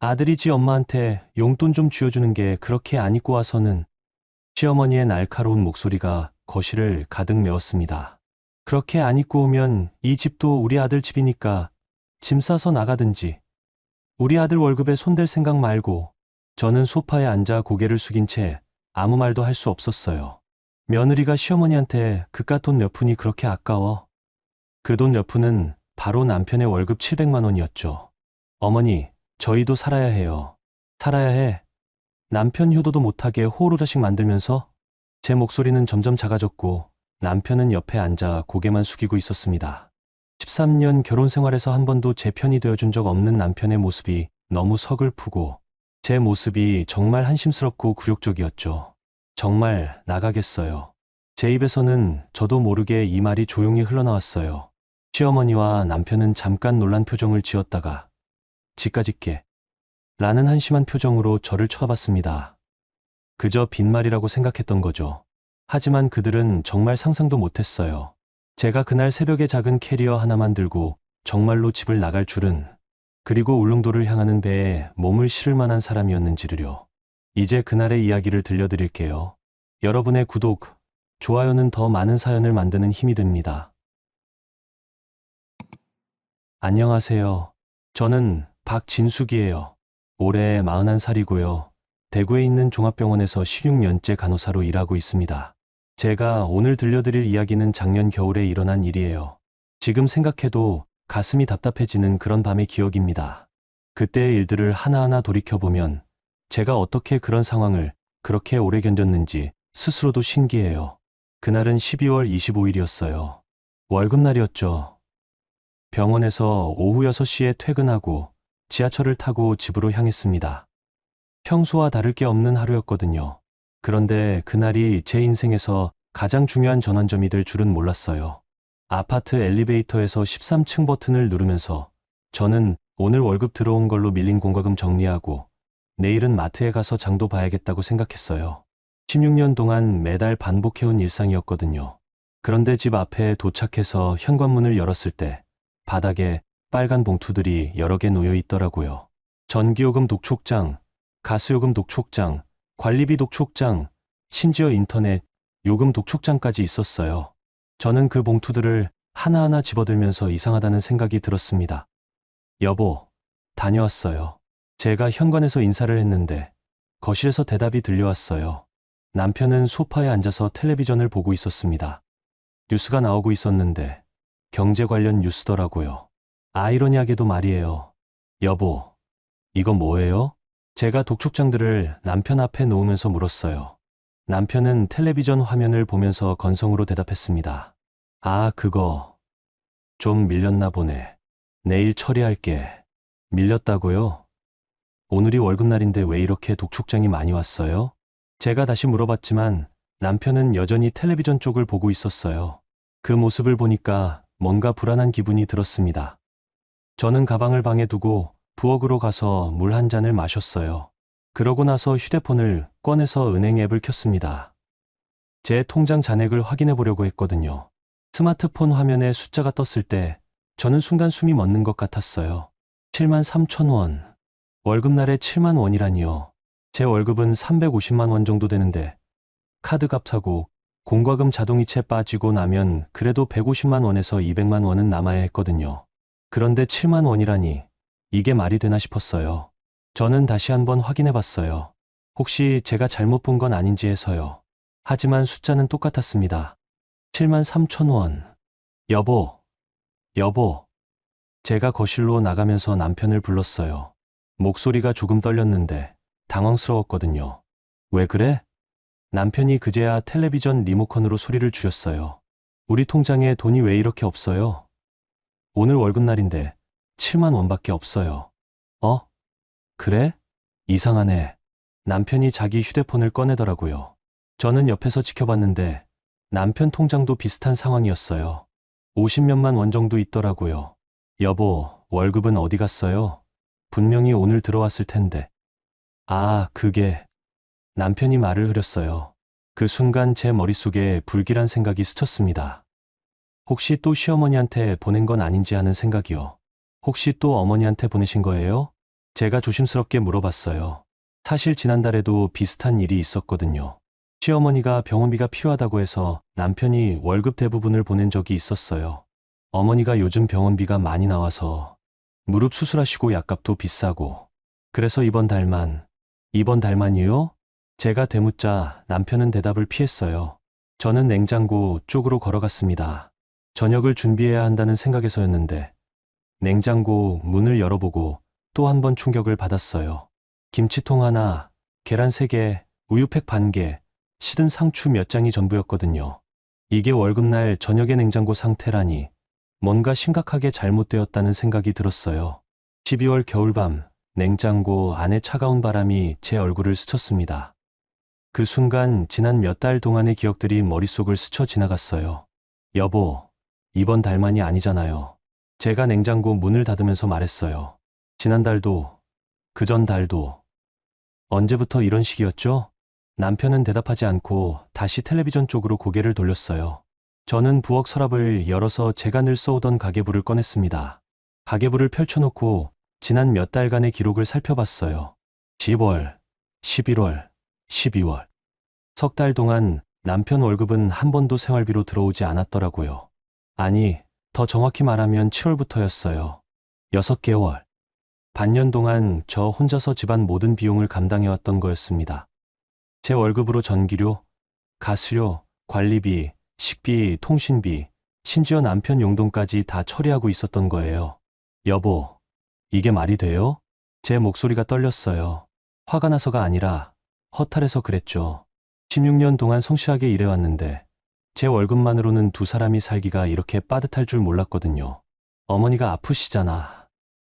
아들이 지 엄마한테 용돈 좀 쥐어주는 게 그렇게 안 입고 와서는. 시어머니의 날카로운 목소리가 거실을 가득 메웠습니다. 그렇게 안 입고 오면 이 집도 우리 아들 집이니까 짐 싸서 나가든지. 우리 아들 월급에 손댈 생각 말고. 저는 소파에 앉아 고개를 숙인 채 아무 말도 할 수 없었어요. 며느리가 시어머니한테 그깟 돈 몇 푼이 그렇게 아까워. 그 돈 몇 푼은 바로 남편의 월급 700만 원이었죠. 어머니, 저희도 살아야 해요. 살아야 해. 남편 효도도 못하게 호로자식 만들면서. 제 목소리는 점점 작아졌고 남편은 옆에 앉아 고개만 숙이고 있었습니다. 13년 결혼 생활에서 한 번도 제 편이 되어준 적 없는 남편의 모습이 너무 서글프고 제 모습이 정말 한심스럽고 굴욕적이었죠. 정말 나가겠어요. 제 입에서는 저도 모르게 이 말이 조용히 흘러나왔어요. 시어머니와 남편은 잠깐 놀란 표정을 지었다가 지까짓게 라는 한심한 표정으로 저를 쳐다봤습니다. 그저 빈말이라고 생각했던 거죠. 하지만 그들은 정말 상상도 못했어요. 제가 그날 새벽에 작은 캐리어 하나만 들고 정말로 집을 나갈 줄은, 그리고 울릉도를 향하는 배에 몸을 실을 만한 사람이었는지를요. 이제 그날의 이야기를 들려드릴게요. 여러분의 구독, 좋아요는 더 많은 사연을 만드는 힘이 됩니다. 안녕하세요. 저는 박진숙이에요. 올해 41살이고요. 대구에 있는 종합병원에서 16년째 간호사로 일하고 있습니다. 제가 오늘 들려드릴 이야기는 작년 겨울에 일어난 일이에요. 지금 생각해도 가슴이 답답해지는 그런 밤의 기억입니다. 그때의 일들을 하나하나 돌이켜보면 제가 어떻게 그런 상황을 그렇게 오래 견뎠는지 스스로도 신기해요. 그날은 12월 25일이었어요. 월급날이었죠. 병원에서 오후 6시에 퇴근하고 지하철을 타고 집으로 향했습니다. 평소와 다를 게 없는 하루였거든요. 그런데 그날이 제 인생에서 가장 중요한 전환점이 될 줄은 몰랐어요. 아파트 엘리베이터에서 13층 버튼을 누르면서 저는 오늘 월급 들어온 걸로 밀린 공과금 정리하고 내일은 마트에 가서 장도 봐야겠다고 생각했어요. 16년 동안 매달 반복해온 일상이었거든요. 그런데 집 앞에 도착해서 현관문을 열었을 때 바닥에 빨간 봉투들이 여러 개 놓여 있더라고요. 전기요금 독촉장, 가스요금 독촉장, 관리비 독촉장, 심지어 인터넷 요금 독촉장까지 있었어요. 저는 그 봉투들을 하나하나 집어들면서 이상하다는 생각이 들었습니다. 여보, 다녀왔어요. 제가 현관에서 인사를 했는데 거실에서 대답이 들려왔어요. 남편은 소파에 앉아서 텔레비전을 보고 있었습니다. 뉴스가 나오고 있었는데 경제 관련 뉴스더라고요. 아이러니하게도 말이에요. 여보, 이거 뭐예요? 제가 독촉장들을 남편 앞에 놓으면서 물었어요. 남편은 텔레비전 화면을 보면서 건성으로 대답했습니다. 아, 그거 좀 밀렸나 보네. 내일 처리할게. 밀렸다고요? 오늘이 월급날인데 왜 이렇게 독촉장이 많이 왔어요? 제가 다시 물어봤지만 남편은 여전히 텔레비전 쪽을 보고 있었어요. 그 모습을 보니까 뭔가 불안한 기분이 들었습니다. 저는 가방을 방에 두고 부엌으로 가서 물 한 잔을 마셨어요. 그러고 나서 휴대폰을 꺼내서 은행 앱을 켰습니다. 제 통장 잔액을 확인해 보려고 했거든요. 스마트폰 화면에 숫자가 떴을 때 저는 순간 숨이 멎는 것 같았어요. 7만 3천 원. 월급날에 7만 원이라니요. 제 월급은 350만 원 정도 되는데 카드값하고 공과금 자동이체 빠지고 나면 그래도 150만 원에서 200만 원은 남아야 했거든요. 그런데 7만 원이라니 이게 말이 되나 싶었어요. 저는 다시 한번 확인해 봤어요. 혹시 제가 잘못 본 건 아닌지 해서요. 하지만 숫자는 똑같았습니다. 7만 3천 원. 여보, 여보. 제가 거실로 나가면서 남편을 불렀어요. 목소리가 조금 떨렸는데 당황스러웠거든요. 왜 그래? 남편이 그제야 텔레비전 리모컨으로 소리를 줄였어요. 우리 통장에 돈이 왜 이렇게 없어요? 오늘 월급날인데 7만 원밖에 없어요. 어? 그래? 이상하네. 남편이 자기 휴대폰을 꺼내더라고요. 저는 옆에서 지켜봤는데 남편 통장도 비슷한 상황이었어요. 50몇만 원 정도 있더라고요. 여보, 월급은 어디 갔어요? 분명히 오늘 들어왔을 텐데. 아, 그게. 남편이 말을 흐렸어요. 그 순간 제 머릿속에 불길한 생각이 스쳤습니다. 혹시 또 시어머니한테 보낸 건 아닌지 하는 생각이요. 혹시 또 어머니한테 보내신 거예요? 제가 조심스럽게 물어봤어요. 사실 지난달에도 비슷한 일이 있었거든요. 시어머니가 병원비가 필요하다고 해서 남편이 월급 대부분을 보낸 적이 있었어요. 어머니가 요즘 병원비가 많이 나와서 무릎 수술하시고 약값도 비싸고 그래서 이번 달만이요? 제가 되묻자 남편은 대답을 피했어요. 저는 냉장고 쪽으로 걸어갔습니다. 저녁을 준비해야 한다는 생각에서였는데 냉장고 문을 열어보고 또 한 번 충격을 받았어요. 김치통 하나, 계란 3개, 우유팩 반 개, 시든 상추 몇 장이 전부였거든요. 이게 월급날 저녁의 냉장고 상태라니 뭔가 심각하게 잘못되었다는 생각이 들었어요. 12월 겨울밤, 냉장고 안에 차가운 바람이 제 얼굴을 스쳤습니다. 그 순간 지난 몇 달 동안의 기억들이 머릿속을 스쳐 지나갔어요. 여보, 이번 달만이 아니잖아요. 제가 냉장고 문을 닫으면서 말했어요. 지난달도, 그전 달도. 언제부터 이런 식이었죠? 남편은 대답하지 않고 다시 텔레비전 쪽으로 고개를 돌렸어요. 저는 부엌 서랍을 열어서 제가 늘 써오던 가계부를 꺼냈습니다. 가계부를 펼쳐놓고 지난 몇 달간의 기록을 살펴봤어요. 10월, 11월, 12월. 석 달 동안 남편 월급은 한 번도 생활비로 들어오지 않았더라고요. 아니, 더 정확히 말하면 7월부터였어요. 6개월. 반년 동안 저 혼자서 집안 모든 비용을 감당해왔던 거였습니다. 제 월급으로 전기료, 가스료, 관리비, 식비, 통신비, 심지어 남편 용돈까지 다 처리하고 있었던 거예요. 여보, 이게 말이 돼요? 제 목소리가 떨렸어요. 화가 나서가 아니라 허탈해서 그랬죠. 16년 동안 성실하게 일해왔는데 제 월급만으로는 두 사람이 살기가 이렇게 빠듯할 줄 몰랐거든요. 어머니가 아프시잖아.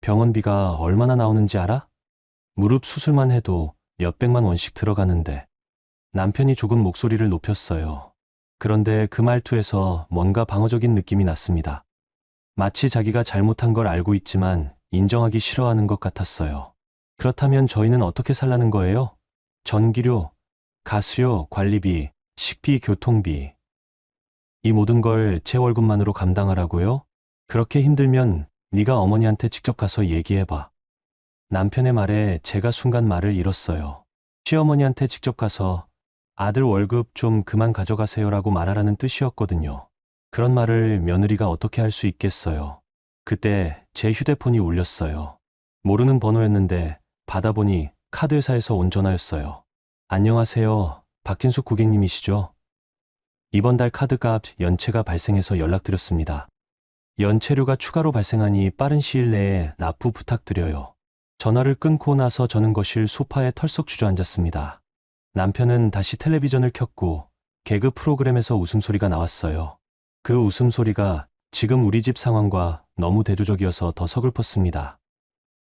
병원비가 얼마나 나오는지 알아? 무릎 수술만 해도 몇백만 원씩 들어가는데. 남편이 조금 목소리를 높였어요. 그런데 그 말투에서 뭔가 방어적인 느낌이 났습니다. 마치 자기가 잘못한 걸 알고 있지만 인정하기 싫어하는 것 같았어요. 그렇다면 저희는 어떻게 살라는 거예요? 전기료, 가스료, 관리비, 식비, 교통비. 이 모든 걸 제 월급만으로 감당하라고요? 그렇게 힘들면 네가 어머니한테 직접 가서 얘기해봐. 남편의 말에 제가 순간 말을 잃었어요. 시어머니한테 직접 가서 아들 월급 좀 그만 가져가세요라고 말하라는 뜻이었거든요. 그런 말을 며느리가 어떻게 할 수 있겠어요. 그때 제 휴대폰이 울렸어요. 모르는 번호였는데 받아보니 카드회사에서 온 전화였어요. 안녕하세요. 박진숙 고객님이시죠? 이번 달 카드값 연체가 발생해서 연락드렸습니다. 연체료가 추가로 발생하니 빠른 시일 내에 납부 부탁드려요. 전화를 끊고 나서 저는 거실 소파에 털썩 주저앉았습니다. 남편은 다시 텔레비전을 켰고 개그 프로그램에서 웃음소리가 나왔어요. 그 웃음소리가 지금 우리 집 상황과 너무 대조적이어서 더 서글펐습니다.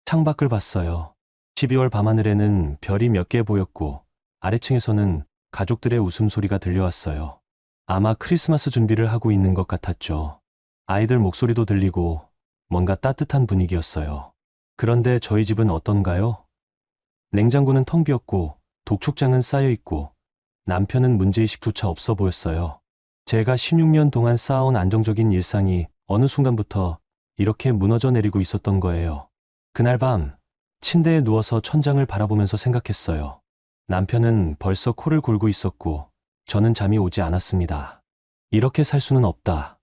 창밖을 봤어요. 12월 밤하늘에는 별이 몇 개 보였고 아래층에서는 가족들의 웃음소리가 들려왔어요. 아마 크리스마스 준비를 하고 있는 것 같았죠. 아이들 목소리도 들리고 뭔가 따뜻한 분위기였어요. 그런데 저희 집은 어떤가요? 냉장고는 텅 비었고 독촉장은 쌓여있고 남편은 문제의식조차 없어 보였어요. 제가 16년 동안 쌓아온 안정적인 일상이 어느 순간부터 이렇게 무너져 내리고 있었던 거예요. 그날 밤 침대에 누워서 천장을 바라보면서 생각했어요. 남편은 벌써 코를 골고 있었고 저는 잠이 오지 않았습니다. 이렇게 살 수는 없다.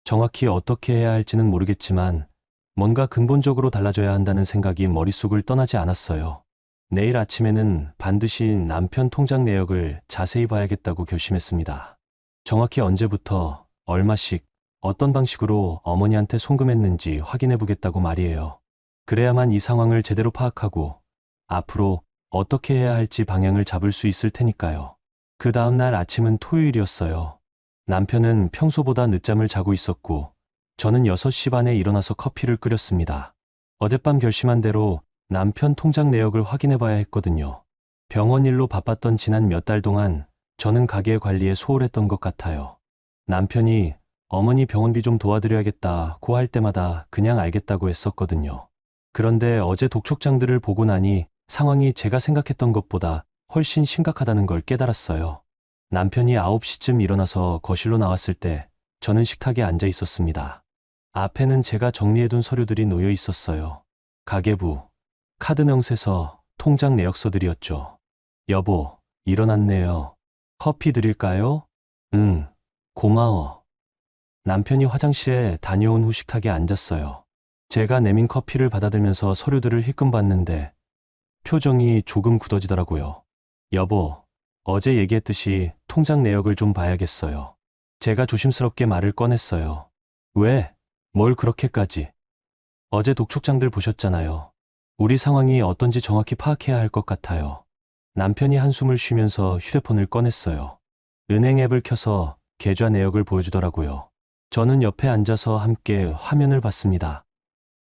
정확히 어떻게 해야 할지는 모르겠지만 뭔가 근본적으로 달라져야 한다는 생각이 머릿속을 떠나지 않았어요. 내일 아침에는 반드시 남편 통장 내역을 자세히 봐야겠다고 결심했습니다. 정확히 언제부터 얼마씩 어떤 방식으로 어머니한테 송금했는지 확인해 보겠다고 말이에요. 그래야만 이 상황을 제대로 파악하고 앞으로 어떻게 해야 할지 방향을 잡을 수 있을 테니까요. 그 다음 날 아침은 토요일이었어요. 남편은 평소보다 늦잠을 자고 있었고 저는 6시 반에 일어나서 커피를 끓였습니다. 어젯밤 결심한 대로 남편 통장 내역을 확인해 봐야 했거든요. 병원 일로 바빴던 지난 몇 달 동안 저는 가게 관리에 소홀했던 것 같아요. 남편이 어머니 병원비 좀 도와드려야겠다고 할 때마다 그냥 알겠다고 했었거든요. 그런데 어제 독촉장들을 보고 나니 상황이 제가 생각했던 것보다 훨씬 심각하다는 걸 깨달았어요. 남편이 9시쯤 일어나서 거실로 나왔을 때 저는 식탁에 앉아 있었습니다. 앞에는 제가 정리해둔 서류들이 놓여 있었어요. 가계부, 카드 명세서, 통장 내역서들이었죠. 여보, 일어났네요. 커피 드릴까요? 응, 고마워. 남편이 화장실에 다녀온 후 식탁에 앉았어요. 제가 내민 커피를 받아들면서 서류들을 힐끔 봤는데 표정이 조금 굳어지더라고요. 여보, 어제 얘기했듯이 통장 내역을 좀 봐야겠어요. 제가 조심스럽게 말을 꺼냈어요. 왜? 뭘 그렇게까지? 어제 독촉장들 보셨잖아요. 우리 상황이 어떤지 정확히 파악해야 할 것 같아요. 남편이 한숨을 쉬면서 휴대폰을 꺼냈어요. 은행 앱을 켜서 계좌 내역을 보여주더라고요. 저는 옆에 앉아서 함께 화면을 봤습니다.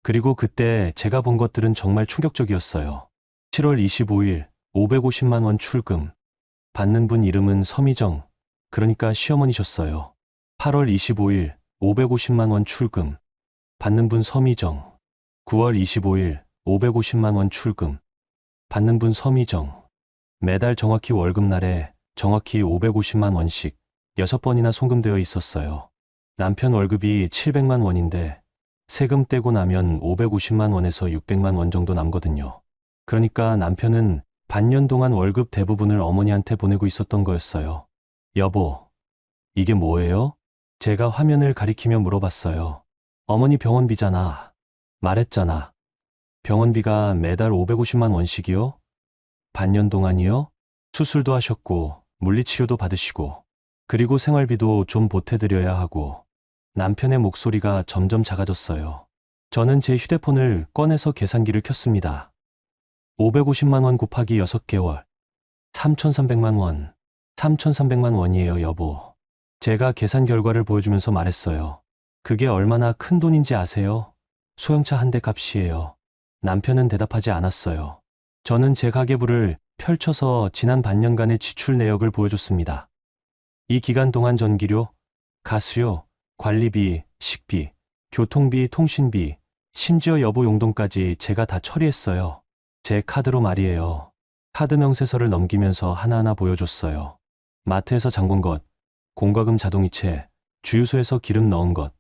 그리고 그때 제가 본 것들은 정말 충격적이었어요. 7월 25일 550만 원 출금. 받는 분 이름은 서미정, 그러니까 시어머니셨어요. 8월 25일 550만 원 출금. 받는 분 서미정. 9월 25일 550만 원 출금. 받는 분 서미정. 매달 정확히 월급날에 정확히 550만 원씩 6번이나 송금되어 있었어요. 남편 월급이 700만 원인데 세금 떼고 나면 550만 원에서 600만 원 정도 남거든요. 그러니까 남편은 반년 동안 월급 대부분을 어머니한테 보내고 있었던 거였어요. 여보, 이게 뭐예요? 제가 화면을 가리키며 물어봤어요. 어머니 병원비잖아. 말했잖아. 병원비가 매달 550만 원씩이요? 반년 동안이요? 수술도 하셨고, 물리치료도 받으시고, 그리고 생활비도 좀 보태드려야 하고, 남편의 목소리가 점점 작아졌어요. 저는 제 휴대폰을 꺼내서 계산기를 켰습니다. 550만 원 곱하기 6개월. 3,300만 원. 3,300만 원이에요, 여보. 제가 계산 결과를 보여주면서 말했어요. 그게 얼마나 큰 돈인지 아세요? 소형차 한 대 값이에요. 남편은 대답하지 않았어요. 저는 제 가계부를 펼쳐서 지난 반년간의 지출 내역을 보여줬습니다. 이 기간 동안 전기료, 가스료, 관리비, 식비, 교통비, 통신비, 심지어 여보 용돈까지 제가 다 처리했어요. 제 카드로 말이에요. 카드 명세서를 넘기면서 하나하나 보여줬어요. 마트에서 장 본 것, 공과금 자동이체, 주유소에서 기름 넣은 것,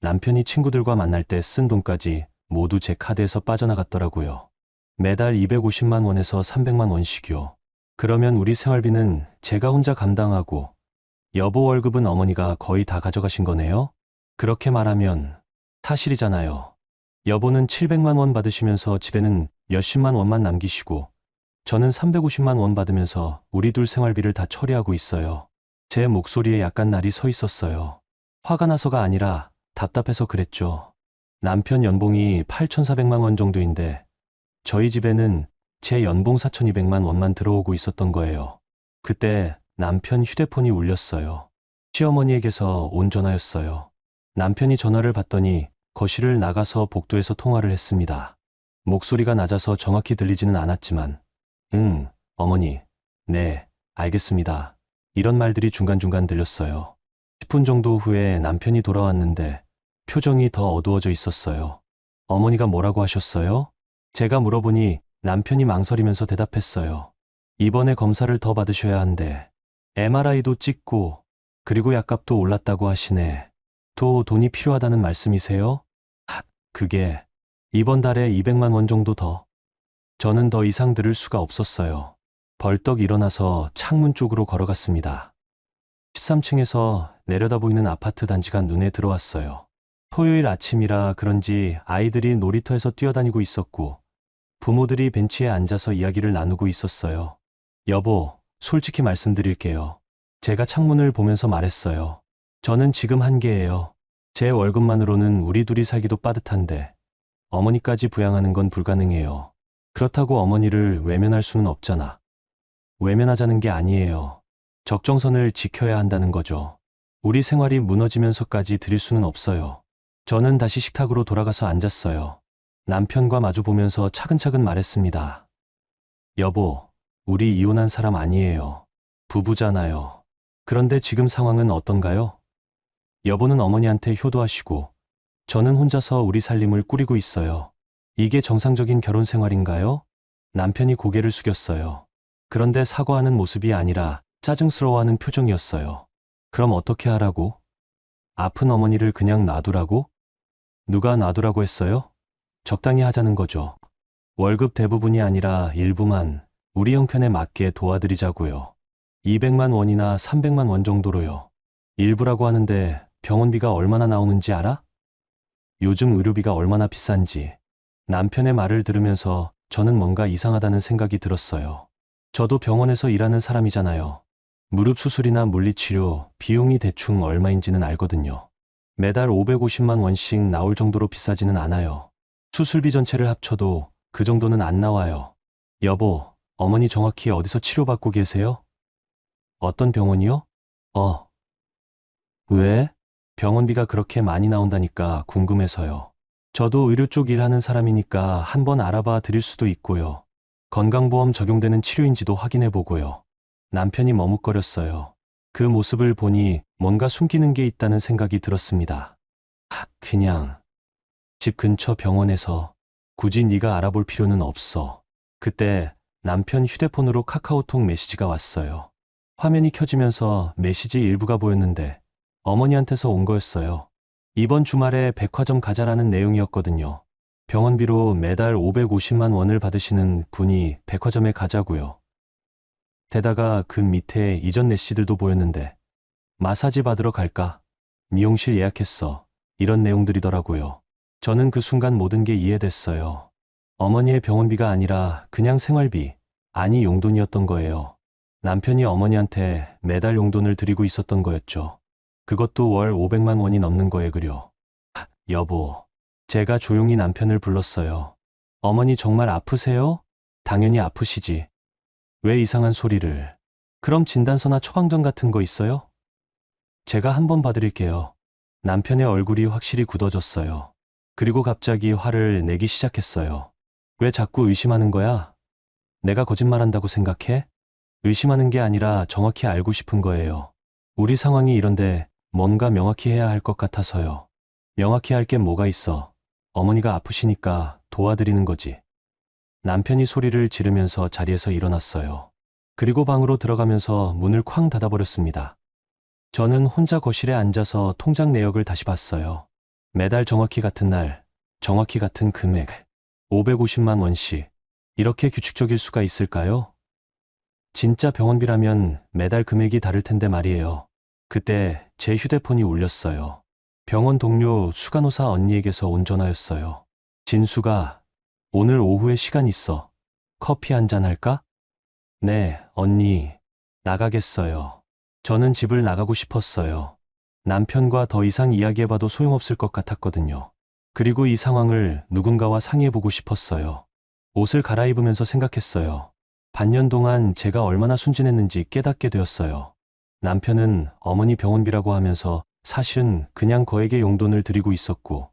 남편이 친구들과 만날 때 쓴 돈까지 모두 제 카드에서 빠져나갔더라고요. 매달 250만 원에서 300만 원씩이요. 그러면 우리 생활비는 제가 혼자 감당하고 여보 월급은 어머니가 거의 다 가져가신 거네요? 그렇게 말하면 사실이잖아요. 여보는 700만 원 받으시면서 집에는 몇십만 원만 남기시고 저는 350만 원 받으면서 우리 둘 생활비를 다 처리하고 있어요. 제 목소리에 약간 날이 서 있었어요. 화가 나서가 아니라 답답해서 그랬죠. 남편 연봉이 8,400만 원 정도인데 저희 집에는 제 연봉 4,200만 원만 들어오고 있었던 거예요. 그때 남편 휴대폰이 울렸어요. 시어머니에게서 온 전화였어요. 남편이 전화를 받더니 거실을 나가서 복도에서 통화를 했습니다. 목소리가 낮아서 정확히 들리지는 않았지만 응, 어머니, 네, 알겠습니다. 이런 말들이 중간중간 들렸어요. 10분 정도 후에 남편이 돌아왔는데 표정이 더 어두워져 있었어요. 어머니가 뭐라고 하셨어요? 제가 물어보니 남편이 망설이면서 대답했어요. 이번에 검사를 더 받으셔야 한대. MRI도 찍고 그리고 약값도 올랐다고 하시네. 또 돈이 필요하다는 말씀이세요? 그게 이번 달에 200만 원 정도 더. 저는 더 이상 들을 수가 없었어요. 벌떡 일어나서 창문 쪽으로 걸어갔습니다. 13층에서 내려다 보이는 아파트 단지가 눈에 들어왔어요. 토요일 아침이라 그런지 아이들이 놀이터에서 뛰어다니고 있었고 부모들이 벤치에 앉아서 이야기를 나누고 있었어요. 여보, 솔직히 말씀드릴게요. 제가 창문을 보면서 말했어요. 저는 지금 한계예요. 제 월급만으로는 우리 둘이 살기도 빠듯한데 어머니까지 부양하는 건 불가능해요. 그렇다고 어머니를 외면할 수는 없잖아. 외면하자는 게 아니에요. 적정선을 지켜야 한다는 거죠. 우리 생활이 무너지면서까지 드릴 수는 없어요. 저는 다시 식탁으로 돌아가서 앉았어요. 남편과 마주 보면서 차근차근 말했습니다. 여보, 우리 이혼한 사람 아니에요. 부부잖아요. 그런데 지금 상황은 어떤가요? 여보는 어머니한테 효도하시고 저는 혼자서 우리 살림을 꾸리고 있어요. 이게 정상적인 결혼 생활인가요? 남편이 고개를 숙였어요. 그런데 사과하는 모습이 아니라 짜증스러워하는 표정이었어요. 그럼 어떻게 하라고? 아픈 어머니를 그냥 놔두라고? 누가 놔두라고 했어요? 적당히 하자는 거죠. 월급 대부분이 아니라 일부만 우리 형편에 맞게 도와드리자고요. 200만 원이나 300만 원 정도로요. 일부라고 하는데 병원비가 얼마나 나오는지 알아? 요즘 의료비가 얼마나 비싼지. 남편의 말을 들으면서 저는 뭔가 이상하다는 생각이 들었어요. 저도 병원에서 일하는 사람이잖아요. 무릎 수술이나 물리치료 비용이 대충 얼마인지는 알거든요. 매달 550만 원씩 나올 정도로 비싸지는 않아요. 수술비 전체를 합쳐도 그 정도는 안 나와요. 여보, 어머니 정확히 어디서 치료받고 계세요? 어떤 병원이요? 어, 왜? 병원비가 그렇게 많이 나온다니까 궁금해서요. 저도 의료 쪽 일하는 사람이니까 한번 알아봐 드릴 수도 있고요. 건강보험 적용되는 치료인지도 확인해 보고요. 남편이 머뭇거렸어요. 그 모습을 보니 뭔가 숨기는 게 있다는 생각이 들었습니다. 그냥 집 근처 병원에서 굳이 네가 알아볼 필요는 없어. 그때 남편 휴대폰으로 카카오톡 메시지가 왔어요. 화면이 켜지면서 메시지 일부가 보였는데 어머니한테서 온 거였어요. 이번 주말에 백화점 가자라는 내용이었거든요. 병원비로 매달 550만 원을 받으시는 분이 백화점에 가자고요. 게다가 그 밑에 이전 메시지들도 보였는데 마사지 받으러 갈까? 미용실 예약했어. 이런 내용들이더라고요. 저는 그 순간 모든 게 이해됐어요. 어머니의 병원비가 아니라 그냥 생활비, 아니 용돈이었던 거예요. 남편이 어머니한테 매달 용돈을 드리고 있었던 거였죠. 그것도 월 500만 원이 넘는 거에 그려. 여보, 제가 조용히 남편을 불렀어요. 어머니 정말 아프세요? 당연히 아프시지. 왜 이상한 소리를. 그럼 진단서나 처방전 같은 거 있어요? 제가 한번 봐드릴게요. 남편의 얼굴이 확실히 굳어졌어요. 그리고 갑자기 화를 내기 시작했어요. 왜 자꾸 의심하는 거야? 내가 거짓말한다고 생각해? 의심하는 게 아니라 정확히 알고 싶은 거예요. 우리 상황이 이런데 뭔가 명확히 해야 할 것 같아서요. 명확히 할 게 뭐가 있어. 어머니가 아프시니까 도와드리는 거지. 남편이 소리를 지르면서 자리에서 일어났어요. 그리고 방으로 들어가면서 문을 쾅 닫아버렸습니다. 저는 혼자 거실에 앉아서 통장 내역을 다시 봤어요. 매달 정확히 같은 날, 정확히 같은 금액, 550만 원씩. 이렇게 규칙적일 수가 있을까요? 진짜 병원비라면 매달 금액이 다를 텐데 말이에요. 그때 제 휴대폰이 울렸어요. 병원 동료 수간호사 언니에게서 온 전화였어요. 진수가, 오늘 오후에 시간 있어. 커피 한잔 할까? 네, 언니. 나가겠어요. 저는 집을 나가고 싶었어요. 남편과 더 이상 이야기해봐도 소용없을 것 같았거든요. 그리고 이 상황을 누군가와 상의해보고 싶었어요. 옷을 갈아입으면서 생각했어요. 반년 동안 제가 얼마나 순진했는지 깨닫게 되었어요. 남편은 어머니 병원비라고 하면서 사실은 그냥 거액의 용돈을 드리고 있었고,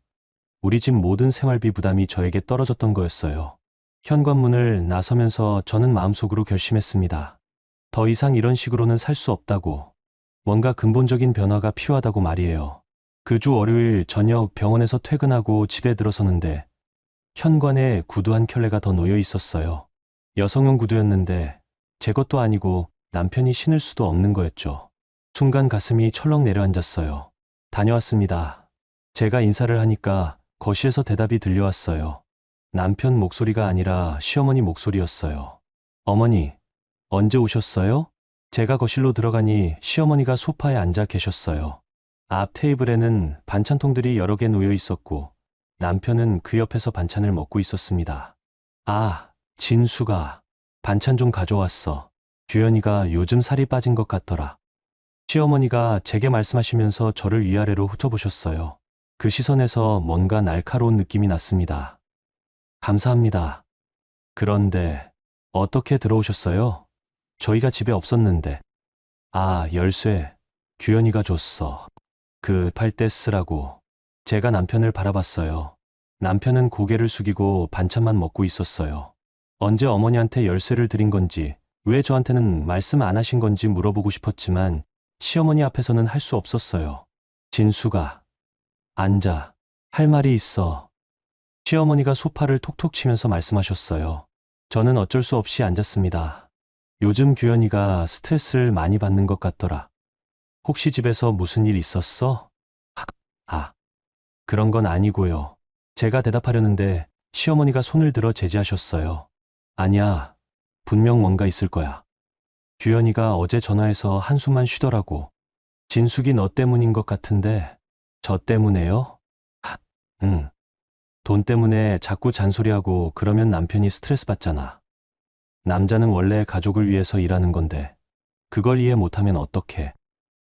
우리 집 모든 생활비 부담이 저에게 떨어졌던 거였어요. 현관문을 나서면서 저는 마음속으로 결심했습니다. 더 이상 이런 식으로는 살 수 없다고. 뭔가 근본적인 변화가 필요하다고 말이에요. 그 주 월요일 저녁 병원에서 퇴근하고 집에 들어서는데 현관에 구두 한 켤레가 더 놓여 있었어요. 여성용 구두였는데 제 것도 아니고 남편이 신을 수도 없는 거였죠. 순간 가슴이 철렁 내려앉았어요. 다녀왔습니다. 제가 인사를 하니까 거실에서 대답이 들려왔어요. 남편 목소리가 아니라 시어머니 목소리였어요. 어머니, 언제 오셨어요? 제가 거실로 들어가니 시어머니가 소파에 앉아 계셨어요. 앞 테이블에는 반찬통들이 여러 개 놓여 있었고 남편은 그 옆에서 반찬을 먹고 있었습니다. 아, 진수가 반찬 좀 가져왔어. 규현이가 요즘 살이 빠진 것 같더라. 시어머니가 제게 말씀하시면서 저를 위아래로 훑어보셨어요. 그 시선에서 뭔가 날카로운 느낌이 났습니다. 감사합니다. 그런데 어떻게 들어오셨어요? 저희가 집에 없었는데. 아, 열쇠. 규현이가 줬어. 그 팔 때 쓰라고. 제가 남편을 바라봤어요. 남편은 고개를 숙이고 반찬만 먹고 있었어요. 언제 어머니한테 열쇠를 드린 건지, 왜 저한테는 말씀 안 하신 건지 물어보고 싶었지만 시어머니 앞에서는 할 수 없었어요. 진수가, 앉아. 할 말이 있어. 시어머니가 소파를 톡톡 치면서 말씀하셨어요. 저는 어쩔 수 없이 앉았습니다. 요즘 규현이가 스트레스를 많이 받는 것 같더라. 혹시 집에서 무슨 일 있었어? 아, 그런 건 아니고요. 제가 대답하려는데 시어머니가 손을 들어 제지하셨어요. 아니야, 분명 뭔가 있을 거야. 규현이가 어제 전화해서 한숨만 쉬더라고. 진숙이 너 때문인 것 같은데, 저 때문에요? 하, 응. 돈 때문에 자꾸 잔소리하고 그러면 남편이 스트레스 받잖아. 남자는 원래 가족을 위해서 일하는 건데, 그걸 이해 못하면 어떡해.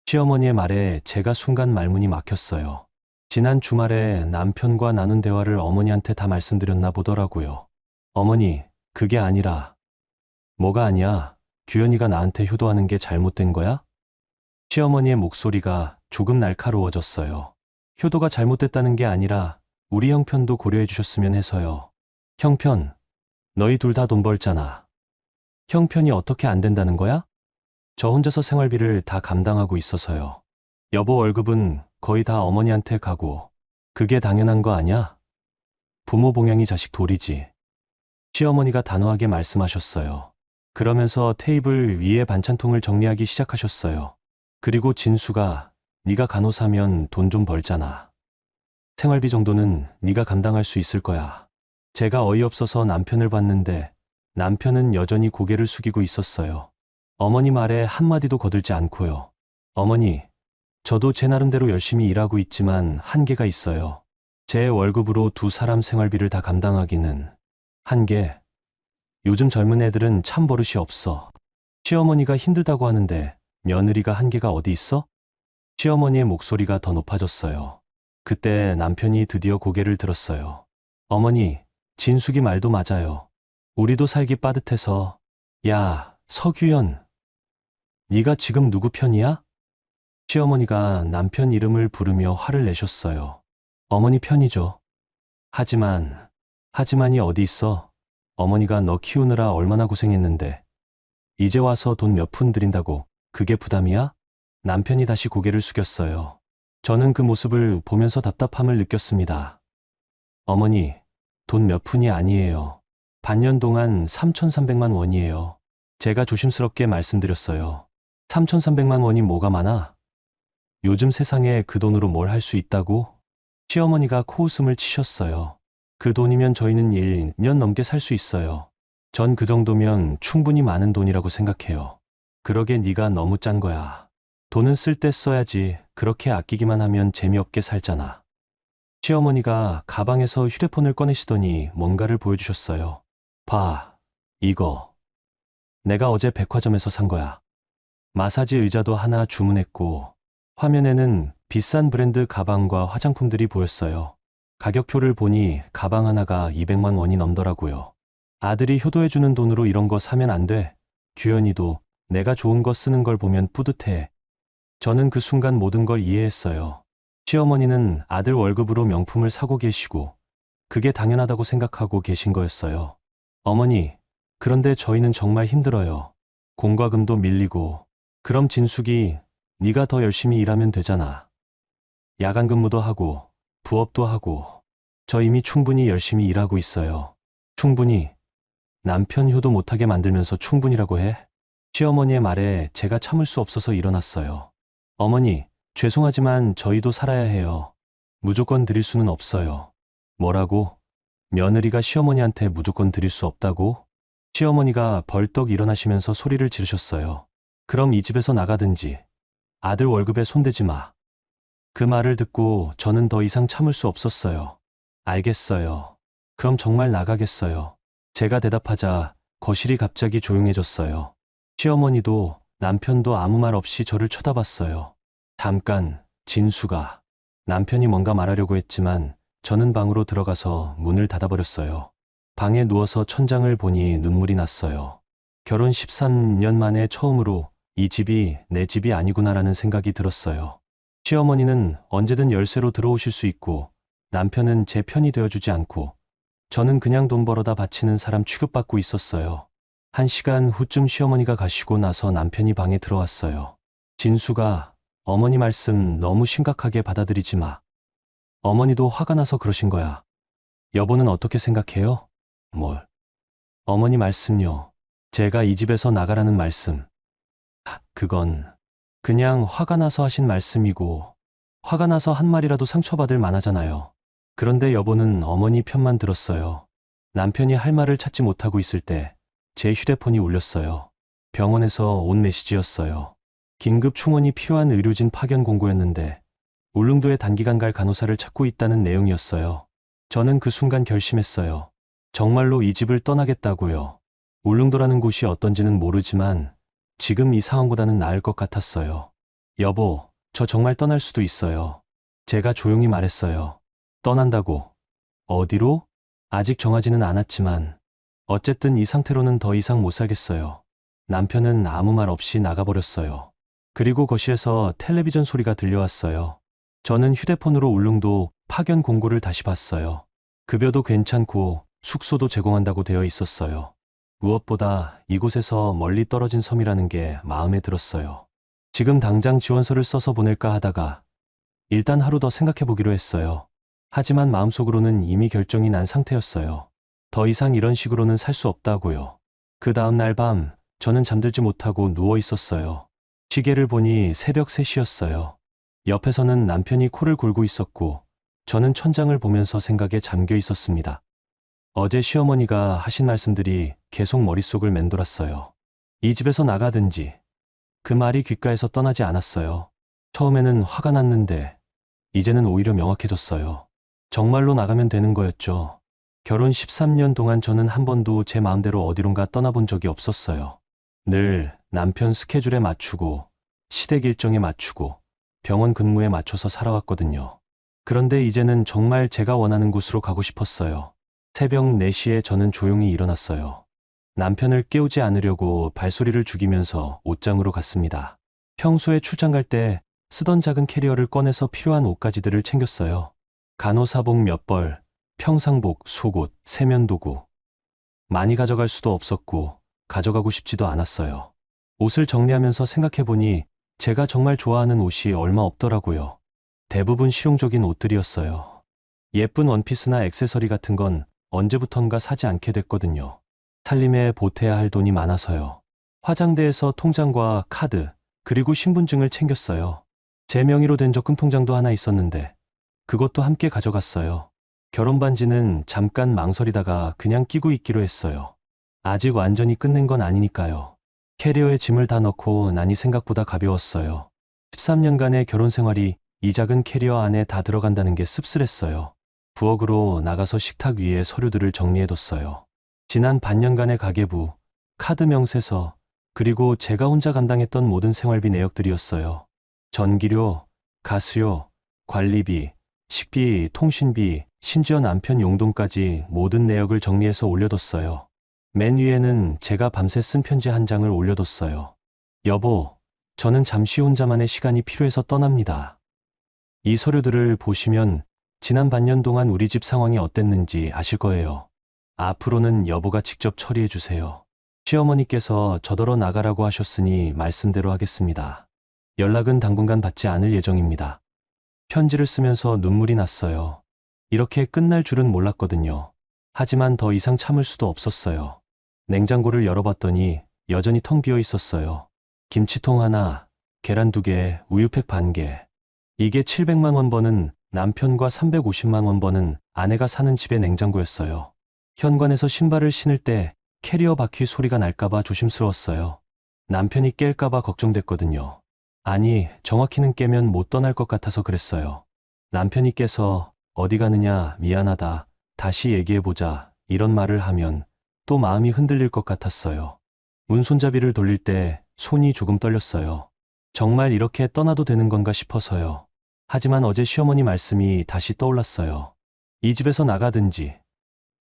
시어머니의 말에 제가 순간 말문이 막혔어요. 지난 주말에 남편과 나눈 대화를 어머니한테 다 말씀드렸나 보더라고요. 어머니, 그게 아니라. 뭐가 아니야? 규현이가 나한테 효도하는 게 잘못된 거야? 시어머니의 목소리가 조금 날카로워졌어요. 효도가 잘못됐다는 게 아니라 우리 형편도 고려해 주셨으면 해서요. 형편, 너희 둘 다 돈 벌잖아. 형편이 어떻게 안 된다는 거야? 저 혼자서 생활비를 다 감당하고 있어서요. 여보 월급은 거의 다 어머니한테 가고, 그게 당연한 거 아냐? 부모 봉양이 자식 도리지. 시어머니가 단호하게 말씀하셨어요. 그러면서 테이블 위에 반찬통을 정리하기 시작하셨어요. 그리고 진수가 네가 간호사면 돈 좀 벌잖아. 생활비 정도는 네가 감당할 수 있을 거야. 제가 어이없어서 남편을 봤는데 남편은 여전히 고개를 숙이고 있었어요. 어머니 말에 한마디도 거들지 않고요. 어머니, 저도 제 나름대로 열심히 일하고 있지만 한계가 있어요. 제 월급으로 두 사람 생활비를 다 감당하기는 한계. 요즘 젊은 애들은 참 버릇이 없어. 시어머니가 힘들다고 하는데 며느리가 한계가 어디 있어? 시어머니의 목소리가 더 높아졌어요. 그때 남편이 드디어 고개를 들었어요. 어머니, 진숙이 말도 맞아요. 우리도 살기 빠듯해서. 야, 서규현. 네가 지금 누구 편이야? 시어머니가 남편 이름을 부르며 화를 내셨어요. 어머니 편이죠. 하지만이 어디 있어? 어머니가 너 키우느라 얼마나 고생했는데. 이제 와서 돈 몇 푼 드린다고 그게 부담이야? 남편이 다시 고개를 숙였어요. 저는 그 모습을 보면서 답답함을 느꼈습니다. 어머니, 돈 몇 푼이 아니에요. 반년 동안 3,300만 원이에요. 제가 조심스럽게 말씀드렸어요. 3,300만 원이 뭐가 많아? 요즘 세상에 그 돈으로 뭘 할 수 있다고? 시어머니가 코웃음을 치셨어요. 그 돈이면 저희는 1년 넘게 살 수 있어요. 전 그 정도면 충분히 많은 돈이라고 생각해요. 그러게 네가 너무 짠 거야. 돈은 쓸 때 써야지. 그렇게 아끼기만 하면 재미없게 살잖아. 시어머니가 가방에서 휴대폰을 꺼내시더니 뭔가를 보여주셨어요. 봐, 이거. 내가 어제 백화점에서 산 거야. 마사지 의자도 하나 주문했고, 화면에는 비싼 브랜드 가방과 화장품들이 보였어요. 가격표를 보니 가방 하나가 200만 원이 넘더라고요. 아들이 효도해주는 돈으로 이런 거 사면 안 돼. 규현이도 내가 좋은 거 쓰는 걸 보면 뿌듯해. 저는 그 순간 모든 걸 이해했어요. 시어머니는 아들 월급으로 명품을 사고 계시고 그게 당연하다고 생각하고 계신 거였어요. 어머니, 그런데 저희는 정말 힘들어요. 공과금도 밀리고. 그럼 진숙이 네가 더 열심히 일하면 되잖아. 야간 근무도 하고 부업도 하고. 저 이미 충분히 열심히 일하고 있어요. 충분히. 남편 효도 못하게 만들면서 충분이라고 해? 시어머니의 말에 제가 참을 수 없어서 일어났어요. 어머니, 죄송하지만 저희도 살아야 해요. 무조건 드릴 수는 없어요. 뭐라고? 며느리가 시어머니한테 무조건 드릴 수 없다고? 시어머니가 벌떡 일어나시면서 소리를 지르셨어요. 그럼 이 집에서 나가든지. 아들 월급에 손대지 마. 그 말을 듣고 저는 더 이상 참을 수 없었어요. 알겠어요. 그럼 정말 나가겠어요. 제가 대답하자 거실이 갑자기 조용해졌어요. 시어머니도 남편도 아무 말 없이 저를 쳐다봤어요. 잠깐, 진수가. 남편이 뭔가 말하려고 했지만 저는 방으로 들어가서 문을 닫아버렸어요. 방에 누워서 천장을 보니 눈물이 났어요. 결혼 13년 만에 처음으로 이 집이 내 집이 아니구나라는 생각이 들었어요. 시어머니는 언제든 열쇠로 들어오실 수 있고 남편은 제 편이 되어주지 않고 저는 그냥 돈 벌어다 바치는 사람 취급받고 있었어요. 1시간 후쯤 시어머니가 가시고 나서 남편이 방에 들어왔어요. 진수가 어머니 말씀 너무 심각하게 받아들이지 마. 어머니도 화가 나서 그러신 거야. 여보는 어떻게 생각해요? 뭘? 어머니 말씀요. 제가 이 집에서 나가라는 말씀. 그건 그냥 화가 나서 하신 말씀이고 화가 나서 한 말이라도 상처받을 만하잖아요. 그런데 여보는 어머니 편만 들었어요. 남편이 할 말을 찾지 못하고 있을 때 제 휴대폰이 울렸어요. 병원에서 온 메시지였어요. 긴급 충원이 필요한 의료진 파견 공고였는데 울릉도에 단기간 갈 간호사를 찾고 있다는 내용이었어요. 저는 그 순간 결심했어요. 정말로 이 집을 떠나겠다고요. 울릉도라는 곳이 어떤지는 모르지만 지금 이 상황보다는 나을 것 같았어요. 여보, 저 정말 떠날 수도 있어요. 제가 조용히 말했어요. 떠난다고. 어디로? 아직 정하지는 않았지만 어쨌든 이 상태로는 더 이상 못 살겠어요. 남편은 아무 말 없이 나가버렸어요. 그리고 거실에서 텔레비전 소리가 들려왔어요. 저는 휴대폰으로 울릉도 파견 공고를 다시 봤어요. 급여도 괜찮고 숙소도 제공한다고 되어 있었어요. 무엇보다 이곳에서 멀리 떨어진 섬이라는 게 마음에 들었어요. 지금 당장 지원서를 써서 보낼까 하다가 일단 하루 더 생각해 보기로 했어요. 하지만 마음속으로는 이미 결정이 난 상태였어요. 더 이상 이런 식으로는 살 수 없다고요. 그 다음 날 밤 저는 잠들지 못하고 누워 있었어요. 시계를 보니 새벽 3시였어요. 옆에서는 남편이 코를 골고 있었고 저는 천장을 보면서 생각에 잠겨 있었습니다. 어제 시어머니가 하신 말씀들이 계속 머릿속을 맴돌았어요. 이 집에서 나가든지. 그 말이 귓가에서 떠나지 않았어요. 처음에는 화가 났는데 이제는 오히려 명확해졌어요. 정말로 나가면 되는 거였죠. 결혼 13년 동안 저는 한 번도 제 마음대로 어디론가 떠나본 적이 없었어요. 늘 남편 스케줄에 맞추고 시댁 일정에 맞추고 병원 근무에 맞춰서 살아왔거든요. 그런데 이제는 정말 제가 원하는 곳으로 가고 싶었어요. 새벽 4시에 저는 조용히 일어났어요. 남편을 깨우지 않으려고 발소리를 죽이면서 옷장으로 갔습니다. 평소에 출장 갈 때 쓰던 작은 캐리어를 꺼내서 필요한 옷가지들을 챙겼어요. 간호사복 몇 벌, 평상복, 속옷, 세면도구. 많이 가져갈 수도 없었고 가져가고 싶지도 않았어요. 옷을 정리하면서 생각해보니 제가 정말 좋아하는 옷이 얼마 없더라고요. 대부분 실용적인 옷들이었어요. 예쁜 원피스나 액세서리 같은 건 언제부턴가 사지 않게 됐거든요. 살림에 보태야 할 돈이 많아서요. 화장대에서 통장과 카드, 그리고 신분증을 챙겼어요. 제 명의로 된 적금 통장도 하나 있었는데 그것도 함께 가져갔어요. 결혼 반지는 잠깐 망설이다가 그냥 끼고 있기로 했어요. 아직 완전히 끝낸 건 아니니까요. 캐리어에 짐을 다 넣고 나니 생각보다 가벼웠어요. 13년간의 결혼 생활이 이 작은 캐리어 안에 다 들어간다는 게 씁쓸했어요. 부엌으로 나가서 식탁 위에 서류들을 정리해뒀어요. 지난 반년간의 가계부, 카드 명세서, 그리고 제가 혼자 감당했던 모든 생활비 내역들이었어요. 전기료, 가스료, 관리비, 식비, 통신비, 심지어 남편 용돈까지 모든 내역을 정리해서 올려뒀어요. 맨 위에는 제가 밤새 쓴 편지 한 장을 올려뒀어요. 여보, 저는 잠시 혼자만의 시간이 필요해서 떠납니다. 이 서류들을 보시면 지난 반년 동안 우리 집 상황이 어땠는지 아실 거예요. 앞으로는 여보가 직접 처리해 주세요. 시어머니께서 저더러 나가라고 하셨으니 말씀대로 하겠습니다. 연락은 당분간 받지 않을 예정입니다. 편지를 쓰면서 눈물이 났어요. 이렇게 끝날 줄은 몰랐거든요. 하지만 더 이상 참을 수도 없었어요. 냉장고를 열어봤더니 여전히 텅 비어 있었어요. 김치통 하나, 계란 2개, 우유팩 반 개. 이게 700만 원 버는 남편과 350만 원 버는 아내가 사는 집의 냉장고였어요. 현관에서 신발을 신을 때 캐리어 바퀴 소리가 날까봐 조심스러웠어요. 남편이 깰까봐 걱정됐거든요. 아니, 정확히는 깨면 못 떠날 것 같아서 그랬어요. 남편이 깨서 어디 가느냐, 미안하다, 다시 얘기해보자, 이런 말을 하면 또 마음이 흔들릴 것 같았어요. 문손잡이를 돌릴 때 손이 조금 떨렸어요. 정말 이렇게 떠나도 되는 건가 싶어서요. 하지만 어제 시어머니 말씀이 다시 떠올랐어요. 이 집에서 나가든지.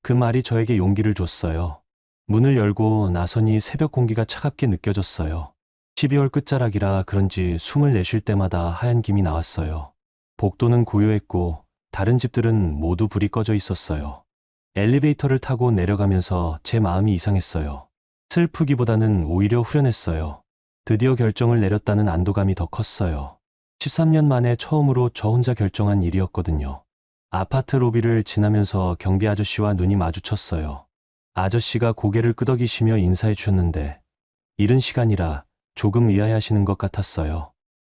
그 말이 저에게 용기를 줬어요. 문을 열고 나서니 새벽 공기가 차갑게 느껴졌어요. 12월 끝자락이라 그런지 숨을 내쉴 때마다 하얀 김이 나왔어요. 복도는 고요했고 다른 집들은 모두 불이 꺼져 있었어요. 엘리베이터를 타고 내려가면서 제 마음이 이상했어요. 슬프기보다는 오히려 후련했어요. 드디어 결정을 내렸다는 안도감이 더 컸어요. 13년 만에 처음으로 저 혼자 결정한 일이었거든요. 아파트 로비를 지나면서 경비 아저씨와 눈이 마주쳤어요. 아저씨가 고개를 끄덕이시며 인사해 주셨는데 이른 시간이라 조금 의아해하시는 것 같았어요.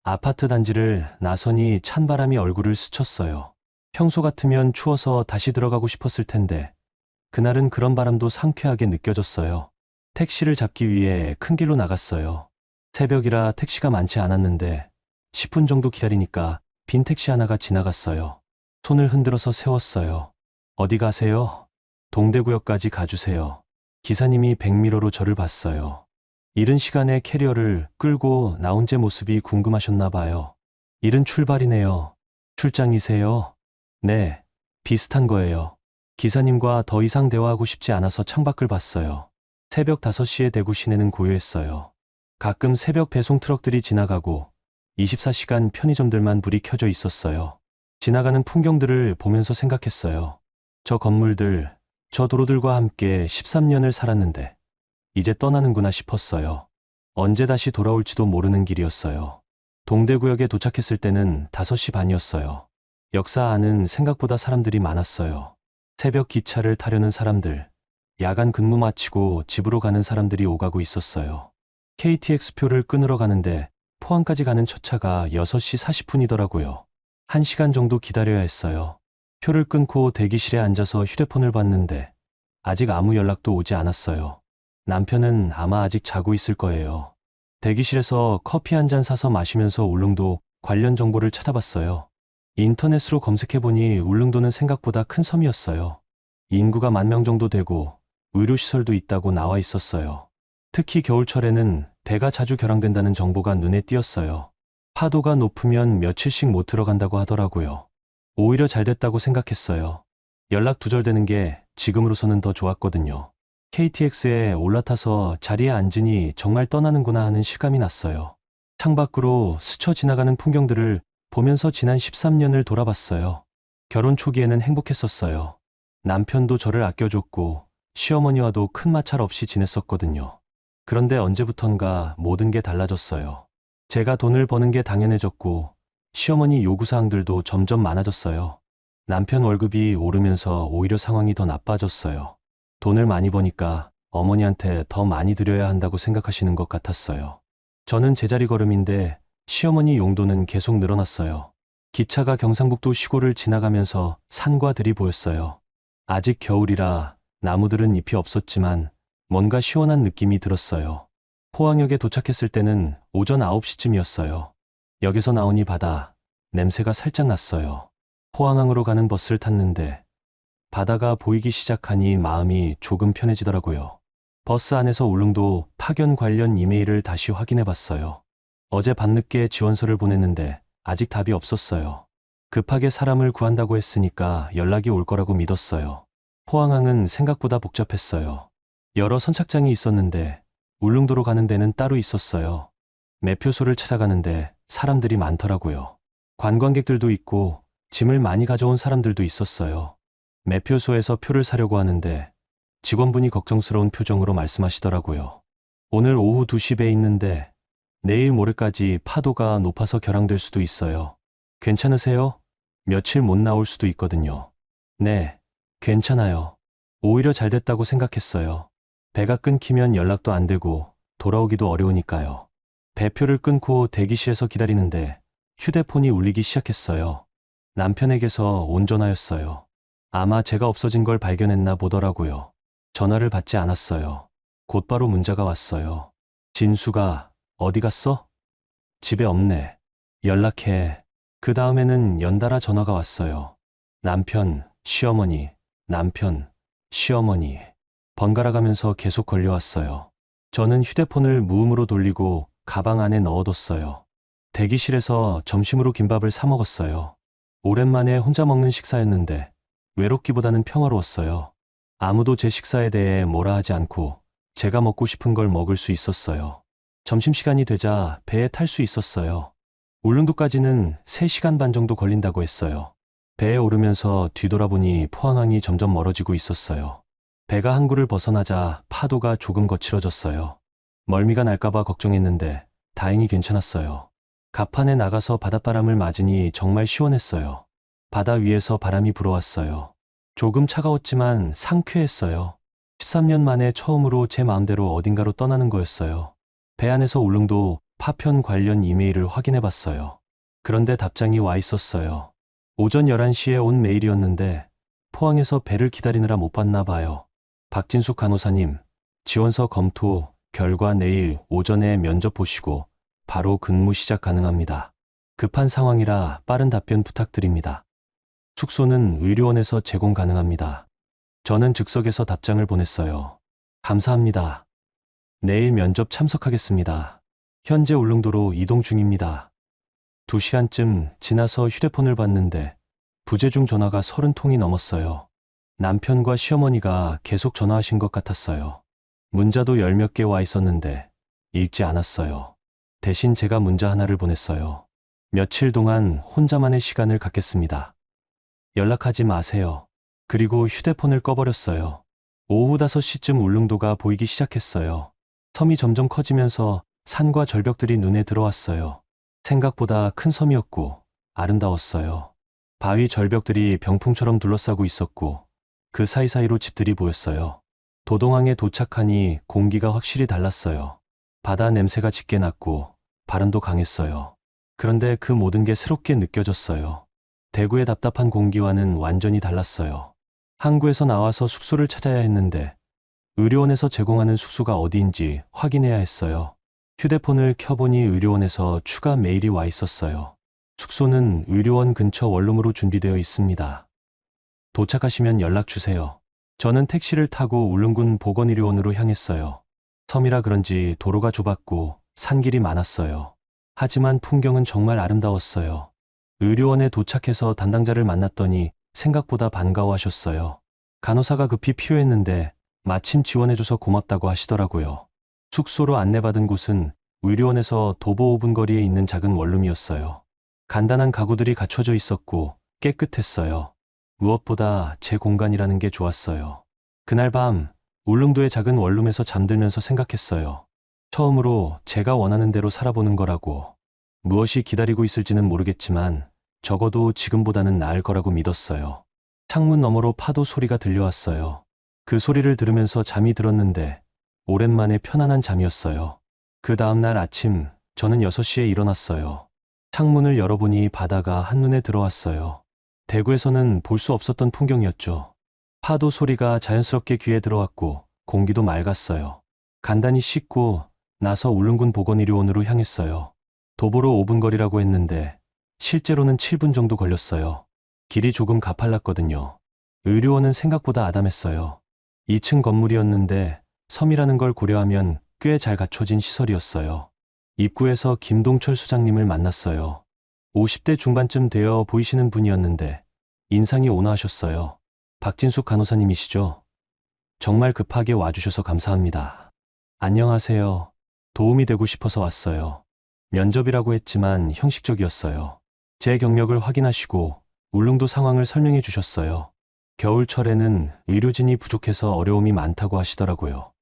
아파트 단지를 나서니 찬바람이 얼굴을 스쳤어요. 평소 같으면 추워서 다시 들어가고 싶었을 텐데 그날은 그런 바람도 상쾌하게 느껴졌어요. 택시를 잡기 위해 큰 길로 나갔어요. 새벽이라 택시가 많지 않았는데 10분 정도 기다리니까 빈 택시 하나가 지나갔어요. 손을 흔들어서 세웠어요. 어디 가세요? 동대구역까지 가주세요. 기사님이 백미러로 저를 봤어요. 이른 시간에 캐리어를 끌고 나온 제 모습이 궁금하셨나 봐요. 이른 출발이네요. 출장이세요? 네, 비슷한 거예요. 기사님과 더 이상 대화하고 싶지 않아서 창밖을 봤어요. 새벽 5시에 대구 시내는 고요했어요. 가끔 새벽 배송 트럭들이 지나가고 24시간 편의점들만 불이 켜져 있었어요. 지나가는 풍경들을 보면서 생각했어요. 저 건물들, 저 도로들과 함께 13년을 살았는데 이제 떠나는구나 싶었어요. 언제 다시 돌아올지도 모르는 길이었어요. 동대구역에 도착했을 때는 5시 반이었어요. 역사 안은 생각보다 사람들이 많았어요. 새벽 기차를 타려는 사람들, 야간 근무 마치고 집으로 가는 사람들이 오가고 있었어요. KTX 표를 끊으러 가는데 포항까지 가는 첫 차가 6시 40분이더라고요. 1시간 정도 기다려야 했어요. 표를 끊고 대기실에 앉아서 휴대폰을 봤는데 아직 아무 연락도 오지 않았어요. 남편은 아마 아직 자고 있을 거예요. 대기실에서 커피 한 잔 사서 마시면서 울릉도 관련 정보를 찾아봤어요. 인터넷으로 검색해보니 울릉도는 생각보다 큰 섬이었어요. 인구가 10,000명 정도 되고 의료시설도 있다고 나와 있었어요. 특히 겨울철에는 배가 자주 결항된다는 정보가 눈에 띄었어요. 파도가 높으면 며칠씩 못 들어간다고 하더라고요. 오히려 잘 됐다고 생각했어요. 연락 두절되는 게 지금으로서는 더 좋았거든요. KTX에 올라타서 자리에 앉으니 정말 떠나는구나 하는 실감이 났어요. 창밖으로 스쳐 지나가는 풍경들을 보면서 지난 13년을 돌아봤어요. 결혼 초기에는 행복했었어요. 남편도 저를 아껴줬고 시어머니와도 큰 마찰 없이 지냈었거든요. 그런데 언제부턴가 모든 게 달라졌어요. 제가 돈을 버는 게 당연해졌고 시어머니 요구사항들도 점점 많아졌어요. 남편 월급이 오르면서 오히려 상황이 더 나빠졌어요. 돈을 많이 버니까 어머니한테 더 많이 드려야 한다고 생각하시는 것 같았어요. 저는 제자리 걸음인데 시어머니 용돈은 계속 늘어났어요. 기차가 경상북도 시골을 지나가면서 산과 들이 보였어요. 아직 겨울이라 나무들은 잎이 없었지만 뭔가 시원한 느낌이 들었어요. 포항역에 도착했을 때는 오전 9시쯤이었어요. 역에서 나오니 바다, 냄새가 살짝 났어요. 포항항으로 가는 버스를 탔는데 바다가 보이기 시작하니 마음이 조금 편해지더라고요. 버스 안에서 울릉도 파견 관련 이메일을 다시 확인해 봤어요. 어제 밤늦게 지원서를 보냈는데 아직 답이 없었어요. 급하게 사람을 구한다고 했으니까 연락이 올 거라고 믿었어요. 포항항은 생각보다 복잡했어요. 여러 선착장이 있었는데 울릉도로 가는 데는 따로 있었어요. 매표소를 찾아가는데 사람들이 많더라고요. 관광객들도 있고 짐을 많이 가져온 사람들도 있었어요. 매표소에서 표를 사려고 하는데 직원분이 걱정스러운 표정으로 말씀하시더라고요. 오늘 오후 2시 배에 있는데 내일 모레까지 파도가 높아서 결항될 수도 있어요. 괜찮으세요? 며칠 못 나올 수도 있거든요. 네, 괜찮아요. 오히려 잘 됐다고 생각했어요. 배가 끊기면 연락도 안 되고 돌아오기도 어려우니까요. 배표를 끊고 대기실에서 기다리는데 휴대폰이 울리기 시작했어요. 남편에게서 온 전화였어요. 아마 제가 없어진 걸 발견했나 보더라고요. 전화를 받지 않았어요. 곧바로 문자가 왔어요. 진수가 어디 갔어? 집에 없네. 연락해. 그 다음에는 연달아 전화가 왔어요. 남편, 시어머니, 남편, 시어머니. 번갈아 가면서 계속 걸려왔어요. 저는 휴대폰을 무음으로 돌리고 가방 안에 넣어뒀어요. 대기실에서 점심으로 김밥을 사 먹었어요. 오랜만에 혼자 먹는 식사였는데 외롭기보다는 평화로웠어요. 아무도 제 식사에 대해 뭐라 하지 않고 제가 먹고 싶은 걸 먹을 수 있었어요. 점심시간이 되자 배에 탈 수 있었어요. 울릉도까지는 3시간 반 정도 걸린다고 했어요. 배에 오르면서 뒤돌아보니 포항항이 점점 멀어지고 있었어요. 배가 항구를 벗어나자 파도가 조금 거칠어졌어요. 멀미가 날까봐 걱정했는데 다행히 괜찮았어요. 갑판에 나가서 바닷바람을 맞으니 정말 시원했어요. 바다 위에서 바람이 불어왔어요. 조금 차가웠지만 상쾌했어요. 13년 만에 처음으로 제 마음대로 어딘가로 떠나는 거였어요. 배 안에서 울릉도 파편 관련 이메일을 확인해 봤어요. 그런데 답장이 와 있었어요. 오전 11시에 온 메일이었는데 포항에서 배를 기다리느라 못 봤나 봐요. 박진숙 간호사님, 지원서 검토 결과 내일 오전에 면접 보시고 바로 근무 시작 가능합니다. 급한 상황이라 빠른 답변 부탁드립니다. 숙소는 의료원에서 제공 가능합니다. 저는 즉석에서 답장을 보냈어요. 감사합니다. 내일 면접 참석하겠습니다. 현재 울릉도로 이동 중입니다. 2시간쯤 지나서 휴대폰을 봤는데 부재중 전화가 30통이 넘었어요. 남편과 시어머니가 계속 전화하신 것 같았어요. 문자도 10몇 개 와 있었는데 읽지 않았어요. 대신 제가 문자 하나를 보냈어요. 며칠 동안 혼자만의 시간을 갖겠습니다. 연락하지 마세요. 그리고 휴대폰을 꺼버렸어요. 오후 5시쯤 울릉도가 보이기 시작했어요. 섬이 점점 커지면서 산과 절벽들이 눈에 들어왔어요. 생각보다 큰 섬이었고 아름다웠어요. 바위 절벽들이 병풍처럼 둘러싸고 있었고 그 사이사이로 집들이 보였어요. 도동항에 도착하니 공기가 확실히 달랐어요. 바다 냄새가 짙게 났고 바람도 강했어요. 그런데 그 모든 게 새롭게 느껴졌어요. 대구의 답답한 공기와는 완전히 달랐어요. 항구에서 나와서 숙소를 찾아야 했는데 의료원에서 제공하는 숙소가 어디인지 확인해야 했어요. 휴대폰을 켜보니 의료원에서 추가 메일이 와 있었어요. 숙소는 의료원 근처 원룸으로 준비되어 있습니다. 도착하시면 연락 주세요. 저는 택시를 타고 울릉군 보건의료원으로 향했어요. 섬이라 그런지 도로가 좁았고 산길이 많았어요. 하지만 풍경은 정말 아름다웠어요. 의료원에 도착해서 담당자를 만났더니 생각보다 반가워하셨어요. 간호사가 급히 필요했는데 마침 지원해줘서 고맙다고 하시더라고요. 숙소로 안내받은 곳은 의료원에서 도보 5분 거리에 있는 작은 원룸이었어요. 간단한 가구들이 갖춰져 있었고 깨끗했어요. 무엇보다 제 공간이라는 게 좋았어요. 그날 밤 울릉도의 작은 원룸에서 잠들면서 생각했어요. 처음으로 제가 원하는 대로 살아보는 거라고. 무엇이 기다리고 있을지는 모르겠지만 적어도 지금보다는 나을 거라고 믿었어요. 창문 너머로 파도 소리가 들려왔어요. 그 소리를 들으면서 잠이 들었는데 오랜만에 편안한 잠이었어요. 그 다음날 아침 저는 6시에 일어났어요. 창문을 열어보니 바다가 한눈에 들어왔어요. 대구에서는 볼 수 없었던 풍경이었죠. 파도 소리가 자연스럽게 귀에 들어왔고 공기도 맑았어요. 간단히 씻고 나서 울릉군 보건의료원으로 향했어요. 도보로 5분 거리라고 했는데 실제로는 7분 정도 걸렸어요. 길이 조금 가팔랐거든요. 의료원은 생각보다 아담했어요. 2층 건물이었는데 섬이라는 걸 고려하면 꽤 잘 갖춰진 시설이었어요. 입구에서 김동철 수장님을 만났어요. 50대 중반쯤 되어 보이시는 분이었는데 인상이 온화하셨어요. 박진숙 간호사님이시죠? 정말 급하게 와주셔서 감사합니다. 안녕하세요. 도움이 되고 싶어서 왔어요. 면접이라고 했지만 형식적이었어요. 제 경력을 확인하시고 울릉도 상황을 설명해 주셨어요. 겨울철에는 의료진이 부족해서 어려움이 많다고 하시더라고요.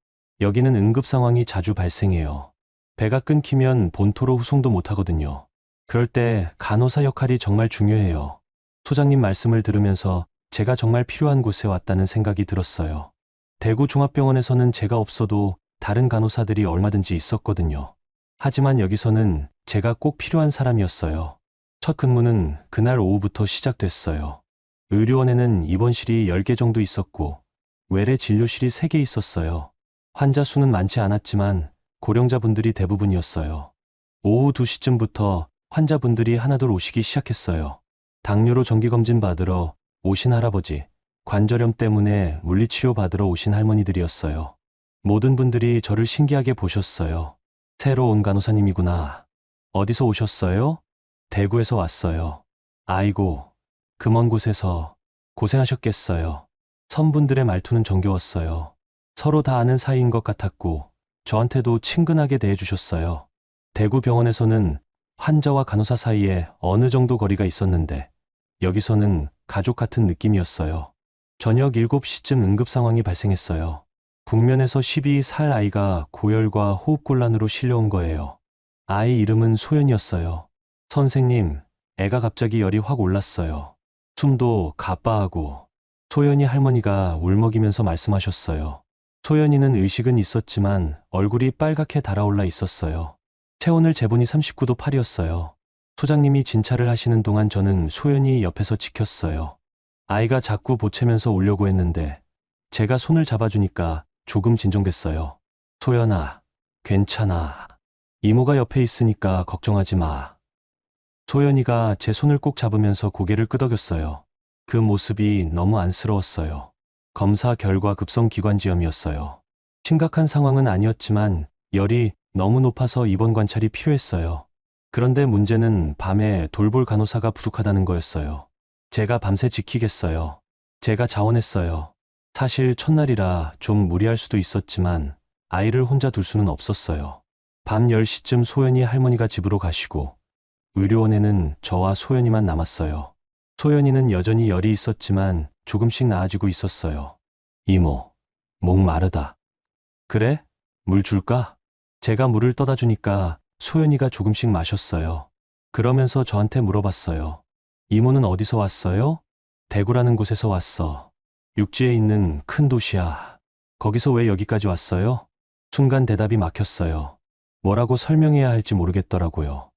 여기는 응급 상황이 자주 발생해요. 배가 끊기면 본토로 후송도 못하거든요. 그럴 때 간호사 역할이 정말 중요해요. 소장님 말씀을 들으면서 제가 정말 필요한 곳에 왔다는 생각이 들었어요. 대구 종합병원에서는 제가 없어도 다른 간호사들이 얼마든지 있었거든요. 하지만 여기서는 제가 꼭 필요한 사람이었어요. 첫 근무는 그날 오후부터 시작됐어요. 의료원에는 입원실이 10개 정도 있었고 외래 진료실이 3개 있었어요. 환자 수는 많지 않았지만 고령자분들이 대부분이었어요. 오후 2시쯤부터 환자분들이 하나둘 오시기 시작했어요. 당뇨로 정기검진 받으러 오신 할아버지, 관절염 때문에 물리치료 받으러 오신 할머니들이었어요. 모든 분들이 저를 신기하게 보셨어요. 새로 온 간호사님이구나. 어디서 오셨어요? 대구에서 왔어요. 아이고, 그 먼 곳에서 고생하셨겠어요. 선분들의 말투는 정겨웠어요. 서로 다 아는 사이인 것 같았고 저한테도 친근하게 대해주셨어요. 대구 병원에서는 환자와 간호사 사이에 어느 정도 거리가 있었는데 여기서는 가족 같은 느낌이었어요. 저녁 7시쯤 응급 상황이 발생했어요. 북면에서 12살 아이가 고열과 호흡곤란으로 실려온 거예요. 아이 이름은 소연이었어요. 선생님, 애가 갑자기 열이 확 올랐어요. 숨도 가빠하고. 소연이 할머니가 울먹이면서 말씀하셨어요. 소연이는 의식은 있었지만 얼굴이 빨갛게 달아올라 있었어요. 체온을 재보니 39도 8이었어요. 소장님이 진찰을 하시는 동안 저는 소연이 옆에서 지켰어요. 아이가 자꾸 보채면서 울려고 했는데 제가 손을 잡아주니까 조금 진정됐어요. 소연아, 괜찮아. 이모가 옆에 있으니까 걱정하지 마. 소연이가 제 손을 꼭 잡으면서 고개를 끄덕였어요. 그 모습이 너무 안쓰러웠어요. 검사 결과 급성 기관지염이었어요. 심각한 상황은 아니었지만 열이 너무 높아서 입원 관찰이 필요했어요. 그런데 문제는 밤에 돌볼 간호사가 부족하다는 거였어요. 제가 밤새 지키겠어요. 제가 자원했어요. 사실 첫날이라 좀 무리할 수도 있었지만 아이를 혼자 둘 수는 없었어요. 밤 10시쯤 소연이 할머니가 집으로 가시고 의료원에는 저와 소연이만 남았어요. 소연이는 여전히 열이 있었지만 조금씩 나아지고 있었어요. 이모, 목 마르다. 그래? 물 줄까? 제가 물을 떠다 주니까 소연이가 조금씩 마셨어요. 그러면서 저한테 물어봤어요. 이모는 어디서 왔어요? 대구라는 곳에서 왔어. 육지에 있는 큰 도시야. 거기서 왜 여기까지 왔어요? 순간 대답이 막혔어요. 뭐라고 설명해야 할지 모르겠더라고요.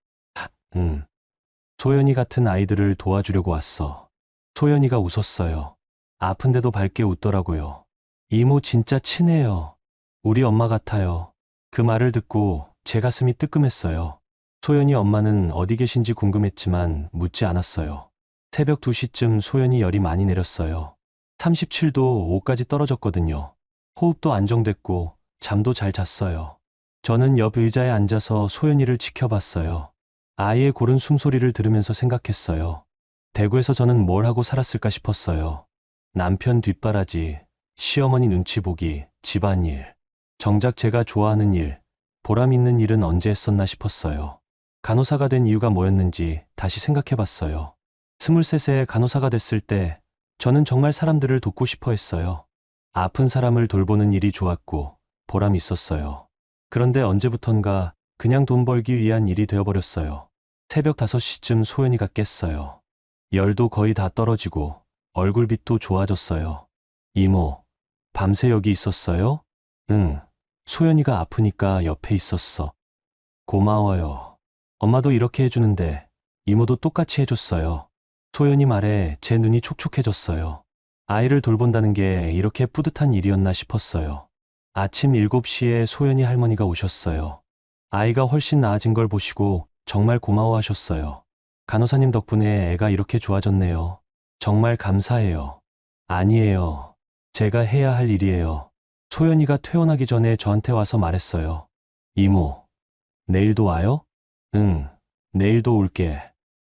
소연이 같은 아이들을 도와주려고 왔어. 소연이가 웃었어요. 아픈데도 밝게 웃더라고요. 이모 진짜 친해요. 우리 엄마 같아요. 그 말을 듣고 제 가슴이 뜨끔했어요. 소연이 엄마는 어디 계신지 궁금했지만 묻지 않았어요. 새벽 2시쯤 소연이 열이 많이 내렸어요. 37도 5까지 떨어졌거든요. 호흡도 안정됐고 잠도 잘 잤어요. 저는 옆 의자에 앉아서 소연이를 지켜봤어요. 아이의 고른 숨소리를 들으면서 생각했어요. 대구에서 저는 뭘 하고 살았을까 싶었어요. 남편 뒷바라지, 시어머니 눈치 보기, 집안일. 정작 제가 좋아하는 일, 보람 있는 일은 언제 했었나 싶었어요. 간호사가 된 이유가 뭐였는지 다시 생각해봤어요. 23세 간호사가 됐을 때 저는 정말 사람들을 돕고 싶어 했어요. 아픈 사람을 돌보는 일이 좋았고 보람 있었어요. 그런데 언제부턴가 그냥 돈 벌기 위한 일이 되어버렸어요. 새벽 5시쯤 소연이가 깼어요. 열도 거의 다 떨어지고 얼굴빛도 좋아졌어요. 이모, 밤새 여기 있었어요? 응. 소연이가 아프니까 옆에 있었어. 고마워요. 엄마도 이렇게 해주는데 이모도 똑같이 해줬어요. 소연이 말에 제 눈이 촉촉해졌어요. 아이를 돌본다는 게 이렇게 뿌듯한 일이었나 싶었어요. 아침 7시에 소연이 할머니가 오셨어요. 아이가 훨씬 나아진 걸 보시고 정말 고마워하셨어요. 간호사님 덕분에 애가 이렇게 좋아졌네요. 정말 감사해요. 아니에요. 제가 해야 할 일이에요. 소연이가 퇴원하기 전에 저한테 와서 말했어요. 이모, 내일도 와요? 응, 내일도 올게.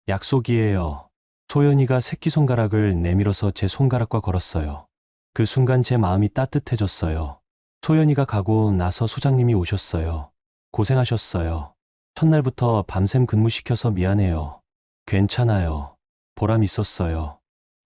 약속이에요. 소연이가 새끼손가락을 내밀어서 제 손가락과 걸었어요. 그 순간 제 마음이 따뜻해졌어요. 소연이가 가고 나서 소장님이 오셨어요. 고생하셨어요. 첫날부터 밤샘 근무시켜서 미안해요. 괜찮아요. 보람 있었어요.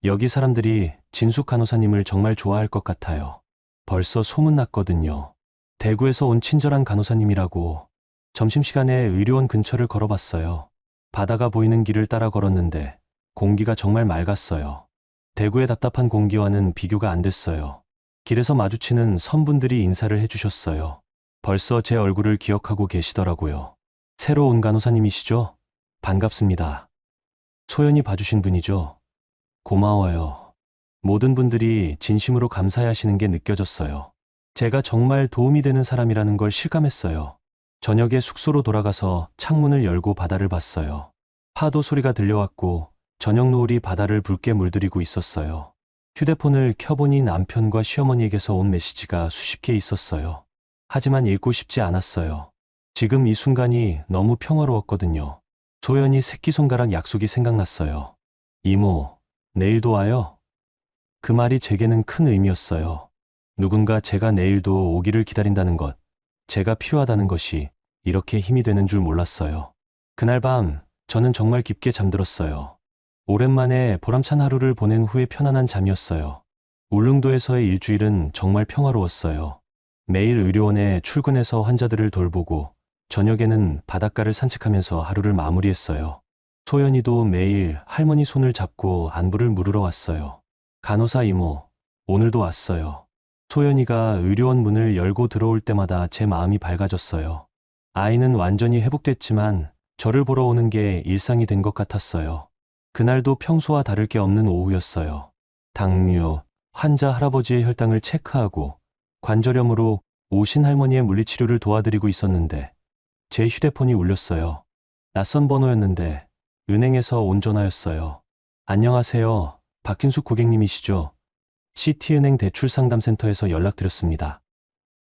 여기 사람들이 진숙 간호사님을 정말 좋아할 것 같아요. 벌써 소문났거든요. 대구에서 온 친절한 간호사님이라고. 점심시간에 의료원 근처를 걸어봤어요. 바다가 보이는 길을 따라 걸었는데 공기가 정말 맑았어요. 대구의 답답한 공기와는 비교가 안 됐어요. 길에서 마주치는 선분들이 인사를 해주셨어요. 벌써 제 얼굴을 기억하고 계시더라고요. 새로 온 간호사님이시죠? 반갑습니다. 소연이 봐주신 분이죠? 고마워요. 모든 분들이 진심으로 감사해 하시는 게 느껴졌어요. 제가 정말 도움이 되는 사람이라는 걸 실감했어요. 저녁에 숙소로 돌아가서 창문을 열고 바다를 봤어요. 파도 소리가 들려왔고 저녁 노을이 바다를 붉게 물들이고 있었어요. 휴대폰을 켜보니 남편과 시어머니에게서 온 메시지가 수십 개 있었어요. 하지만 읽고 싶지 않았어요. 지금 이 순간이 너무 평화로웠거든요. 소연이 새끼손가락 약속이 생각났어요. 이모, 내일도 와요? 그 말이 제게는 큰 의미였어요. 누군가 제가 내일도 오기를 기다린다는 것, 제가 필요하다는 것이 이렇게 힘이 되는 줄 몰랐어요. 그날 밤 저는 정말 깊게 잠들었어요. 오랜만에 보람찬 하루를 보낸 후에 편안한 잠이었어요. 울릉도에서의 일주일은 정말 평화로웠어요. 매일 의료원에 출근해서 환자들을 돌보고 저녁에는 바닷가를 산책하면서 하루를 마무리했어요. 소연이도 매일 할머니 손을 잡고 안부를 물으러 왔어요. 간호사 이모, 오늘도 왔어요. 소연이가 의료원 문을 열고 들어올 때마다 제 마음이 밝아졌어요. 아이는 완전히 회복됐지만 저를 보러 오는 게 일상이 된 것 같았어요. 그날도 평소와 다를 게 없는 오후였어요. 당뇨, 환자 할아버지의 혈당을 체크하고 관절염으로 오신 할머니의 물리치료를 도와드리고 있었는데 제 휴대폰이 울렸어요. 낯선 번호였는데 은행에서 온 전화였어요. 안녕하세요. 박진숙 고객님이시죠? 시티은행 대출상담센터에서 연락드렸습니다.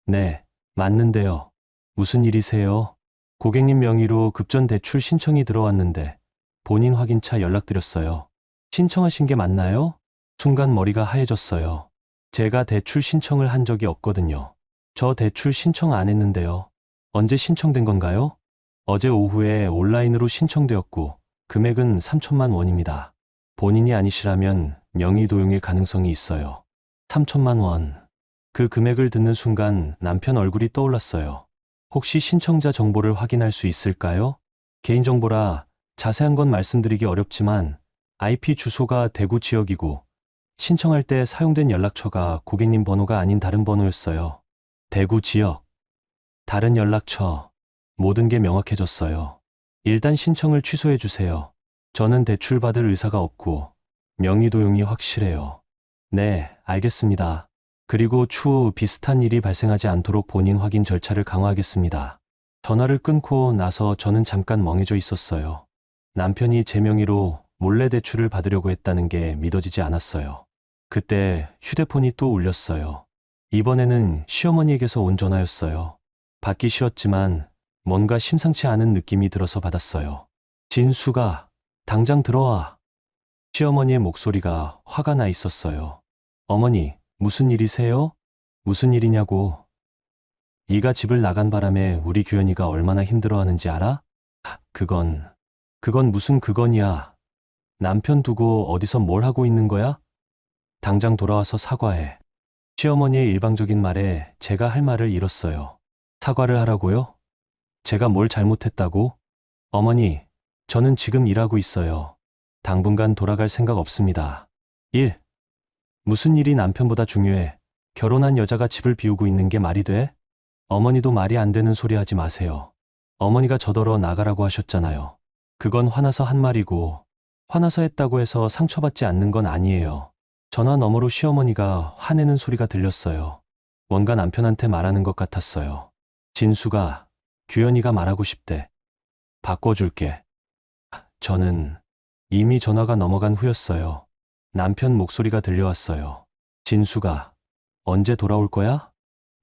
네, 맞는데요. 무슨 일이세요? 고객님 명의로 급전 대출 신청이 들어왔는데 본인 확인차 연락드렸어요. 신청하신 게 맞나요? 순간 머리가 하얘졌어요. 제가 대출 신청을 한 적이 없거든요. 저 대출 신청 안 했는데요. 언제 신청된 건가요? 어제 오후에 온라인으로 신청되었고 금액은 3천만 원입니다. 본인이 아니시라면 명의 도용일 가능성이 있어요. 3천만 원. 그 금액을 듣는 순간 남편 얼굴이 떠올랐어요. 혹시 신청자 정보를 확인할 수 있을까요? 개인정보라 자세한 건 말씀드리기 어렵지만 IP 주소가 대구 지역이고 신청할 때 사용된 연락처가 고객님 번호가 아닌 다른 번호였어요. 대구 지역, 다른 연락처, 모든 게 명확해졌어요. 일단 신청을 취소해 주세요. 저는 대출 받을 의사가 없고 명의 도용이 확실해요. 네, 알겠습니다. 그리고 추후 비슷한 일이 발생하지 않도록 본인 확인 절차를 강화하겠습니다. 전화를 끊고 나서 저는 잠깐 멍해져 있었어요. 남편이 제 명의로 몰래 대출을 받으려고 했다는 게 믿어지지 않았어요. 그때 휴대폰이 또 울렸어요. 이번에는 시어머니에게서 온 전화였어요. 받기 쉬웠지만 뭔가 심상치 않은 느낌이 들어서 받았어요. 진수가, 당장 들어와. 시어머니의 목소리가 화가 나 있었어요. 어머니, 무슨 일이세요? 무슨 일이냐고. 네가 집을 나간 바람에 우리 규현이가 얼마나 힘들어하는지 알아? 그건 무슨 그건이야. 남편 두고 어디서 뭘 하고 있는 거야? 당장 돌아와서 사과해. 시어머니의 일방적인 말에 제가 할 말을 잃었어요. 사과를 하라고요? 제가 뭘 잘못했다고? 어머니, 저는 지금 일하고 있어요. 당분간 돌아갈 생각 없습니다. 일. 무슨 일이 남편보다 중요해? 결혼한 여자가 집을 비우고 있는 게 말이 돼? 어머니도 말이 안 되는 소리 하지 마세요. 어머니가 저더러 나가라고 하셨잖아요. 그건 화나서 한 말이고 화나서 했다고 해서 상처받지 않는 건 아니에요. 전화 너머로 시어머니가 화내는 소리가 들렸어요. 뭔가 남편한테 말하는 것 같았어요. 진수가, 규현이가 말하고 싶대. 바꿔줄게. 저는 이미 전화가 넘어간 후였어요. 남편 목소리가 들려왔어요. 진수가, 언제 돌아올 거야?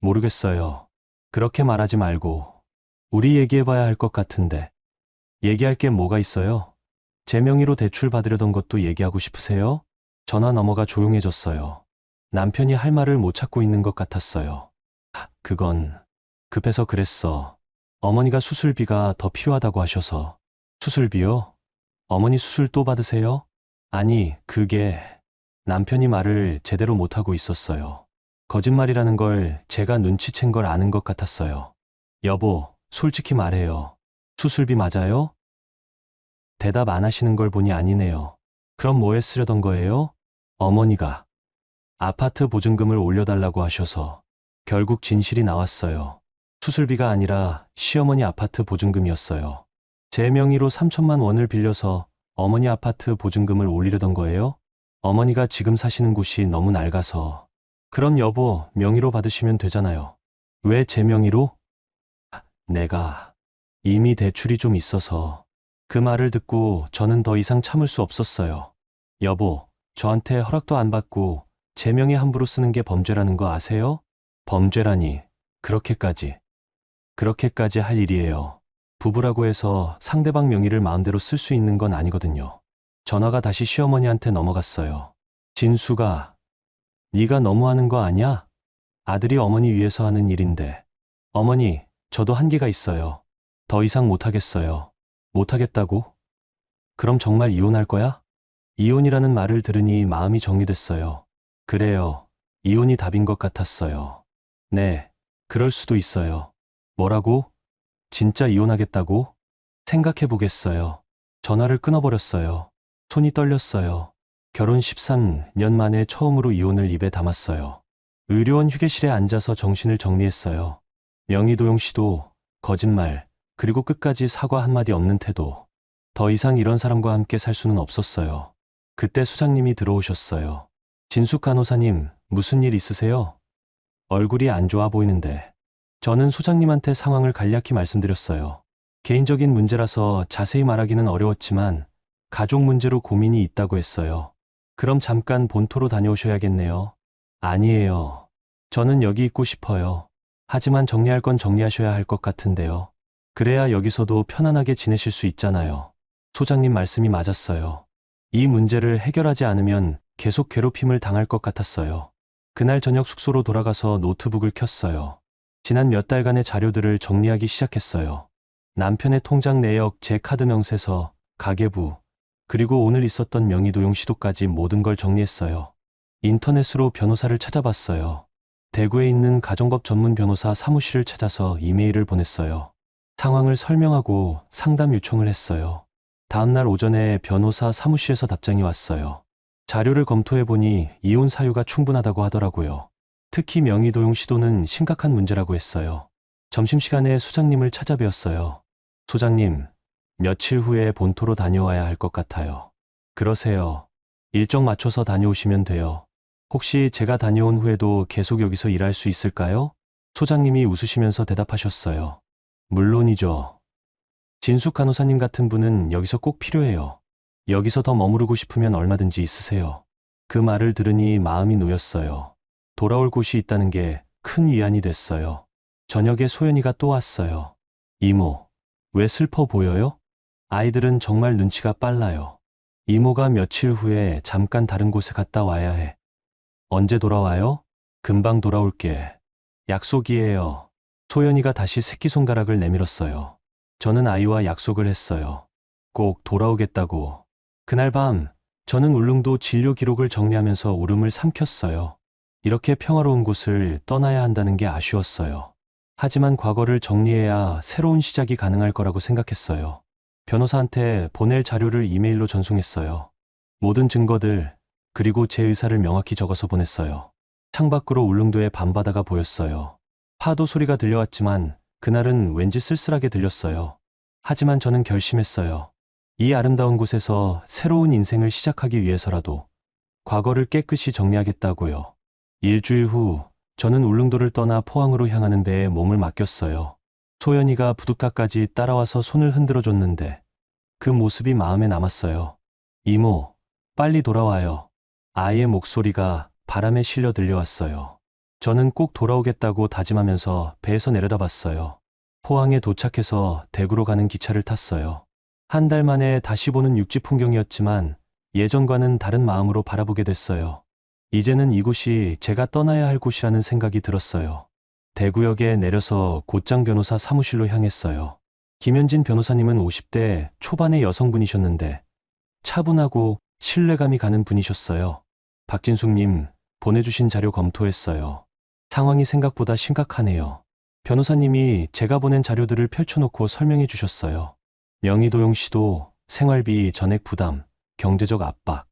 모르겠어요. 그렇게 말하지 말고 우리 얘기해봐야 할 것 같은데. 얘기할 게 뭐가 있어요? 제 명의로 대출 받으려던 것도 얘기하고 싶으세요? 전화 넘어가 조용해졌어요. 남편이 할 말을 못 찾고 있는 것 같았어요. 그건 급해서 그랬어. 어머니가 수술비가 더 필요하다고 하셔서. 수술비요? 어머니 수술 또 받으세요? 아니, 남편이 말을 제대로 못하고 있었어요. 거짓말이라는 걸 제가 눈치챈 걸 아는 것 같았어요. 여보, 솔직히 말해요. 수술비 맞아요? 대답 안 하시는 걸 보니 아니네요. 그럼 뭐에 쓰려던 거예요? 어머니가 아파트 보증금을 올려달라고 하셔서 결국 진실이 나왔어요. 수술비가 아니라 시어머니 아파트 보증금이었어요. 제 명의로 3천만 원을 빌려서 어머니 아파트 보증금을 올리려던 거예요? 어머니가 지금 사시는 곳이 너무 낡아서. 그럼 여보, 명의로 받으시면 되잖아요. 왜 제 명의로? 내가 이미 대출이 좀 있어서. 그 말을 듣고 저는 더 이상 참을 수 없었어요. 여보, 저한테 허락도 안 받고 제 명의 함부로 쓰는 게 범죄라는 거 아세요? 범죄라니, 그렇게까지 할 일이에요. 부부라고 해서 상대방 명의를 마음대로 쓸 수 있는 건 아니거든요. 전화가 다시 시어머니한테 넘어갔어요. 진수가, 네가 너무하는 거 아니야? 아들이 어머니 위해서 하는 일인데. 어머니, 저도 한계가 있어요. 더 이상 못하겠어요. 못하겠다고? 그럼 정말 이혼할 거야? 이혼이라는 말을 들으니 마음이 정리됐어요. 그래요. 이혼이 답인 것 같았어요. 네, 그럴 수도 있어요. 뭐라고? 진짜 이혼하겠다고? 생각해 보겠어요. 전화를 끊어버렸어요. 손이 떨렸어요. 결혼 13년 만에 처음으로 이혼을 입에 담았어요. 의료원 휴게실에 앉아서 정신을 정리했어요. 명의도용 시도, 거짓말, 그리고 끝까지 사과 한마디 없는 태도. 더 이상 이런 사람과 함께 살 수는 없었어요. 그때 수장님이 들어오셨어요. 진숙 간호사님, 무슨 일 있으세요? 얼굴이 안 좋아 보이는데. 저는 소장님한테 상황을 간략히 말씀드렸어요. 개인적인 문제라서 자세히 말하기는 어려웠지만 가족 문제로 고민이 있다고 했어요. 그럼 잠깐 본토로 다녀오셔야겠네요. 아니에요. 저는 여기 있고 싶어요. 하지만 정리할 건 정리하셔야 할 것 같은데요. 그래야 여기서도 편안하게 지내실 수 있잖아요. 소장님 말씀이 맞았어요. 이 문제를 해결하지 않으면 계속 괴롭힘을 당할 것 같았어요. 그날 저녁 숙소로 돌아가서 노트북을 켰어요. 지난 몇 달간의 자료들을 정리하기 시작했어요. 남편의 통장 내역, 제 카드 명세서, 가계부, 그리고 오늘 있었던 명의도용 시도까지 모든 걸 정리했어요. 인터넷으로 변호사를 찾아봤어요. 대구에 있는 가정법 전문 변호사 사무실을 찾아서 이메일을 보냈어요. 상황을 설명하고 상담 요청을 했어요. 다음날 오전에 변호사 사무실에서 답장이 왔어요. 자료를 검토해보니 이혼 사유가 충분하다고 하더라고요. 특히 명의도용 시도는 심각한 문제라고 했어요. 점심시간에 소장님을 찾아뵈었어요. 소장님, 며칠 후에 본토로 다녀와야 할 것 같아요. 그러세요. 일정 맞춰서 다녀오시면 돼요. 혹시 제가 다녀온 후에도 계속 여기서 일할 수 있을까요? 소장님이 웃으시면서 대답하셨어요. 물론이죠. 진숙 간호사님 같은 분은 여기서 꼭 필요해요. 여기서 더 머무르고 싶으면 얼마든지 있으세요. 그 말을 들으니 마음이 놓였어요. 돌아올 곳이 있다는 게 큰 위안이 됐어요. 저녁에 소연이가 또 왔어요. 이모, 왜 슬퍼 보여요? 아이들은 정말 눈치가 빨라요. 이모가 며칠 후에 잠깐 다른 곳에 갔다 와야 해. 언제 돌아와요? 금방 돌아올게. 약속이에요. 소연이가 다시 새끼손가락을 내밀었어요. 저는 아이와 약속을 했어요. 꼭 돌아오겠다고. 그날 밤, 저는 울릉도 진료 기록을 정리하면서 울음을 삼켰어요. 이렇게 평화로운 곳을 떠나야 한다는 게 아쉬웠어요. 하지만 과거를 정리해야 새로운 시작이 가능할 거라고 생각했어요. 변호사한테 보낼 자료를 이메일로 전송했어요. 모든 증거들, 그리고 제 의사를 명확히 적어서 보냈어요. 창밖으로 울릉도의 밤바다가 보였어요. 파도 소리가 들려왔지만 그날은 왠지 쓸쓸하게 들렸어요. 하지만 저는 결심했어요. 이 아름다운 곳에서 새로운 인생을 시작하기 위해서라도 과거를 깨끗이 정리하겠다고요. 일주일 후 저는 울릉도를 떠나 포항으로 향하는 배에 몸을 맡겼어요. 소연이가 부둣가까지 따라와서 손을 흔들어 줬는데 그 모습이 마음에 남았어요. 이모, 빨리 돌아와요. 아이의 목소리가 바람에 실려 들려왔어요. 저는 꼭 돌아오겠다고 다짐하면서 배에서 내려다봤어요. 포항에 도착해서 대구로 가는 기차를 탔어요. 한 달 만에 다시 보는 육지 풍경이었지만 예전과는 다른 마음으로 바라보게 됐어요. 이제는 이곳이 제가 떠나야 할 곳이라는 생각이 들었어요. 대구역에 내려서 곧장 변호사 사무실로 향했어요. 김현진 변호사님은 50대 초반의 여성분이셨는데 차분하고 신뢰감이 가는 분이셨어요. 박진숙님, 보내주신 자료 검토했어요. 상황이 생각보다 심각하네요. 변호사님이 제가 보낸 자료들을 펼쳐놓고 설명해 주셨어요. 명의도용 시도, 생활비 전액 부담, 경제적 압박.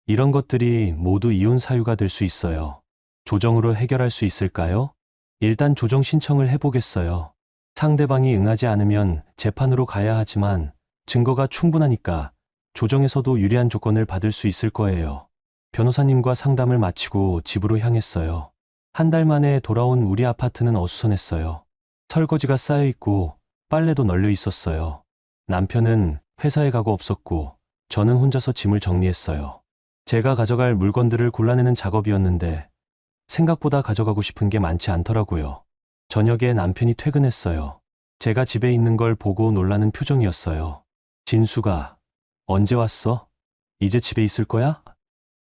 이런 것들이 모두 이혼 사유가 될 수 있어요. 조정으로 해결할 수 있을까요? 일단 조정 신청을 해보겠어요. 상대방이 응하지 않으면 재판으로 가야 하지만 증거가 충분하니까 조정에서도 유리한 조건을 받을 수 있을 거예요. 변호사님과 상담을 마치고 집으로 향했어요. 한 달 만에 돌아온 우리 아파트는 어수선했어요. 설거지가 쌓여 있고 빨래도 널려 있었어요. 남편은 회사에 가고 없었고 저는 혼자서 짐을 정리했어요. 제가 가져갈 물건들을 골라내는 작업이었는데 생각보다 가져가고 싶은 게 많지 않더라고요. 저녁에 남편이 퇴근했어요. 제가 집에 있는 걸 보고 놀라는 표정이었어요. 진수가, 언제 왔어? 이제 집에 있을 거야?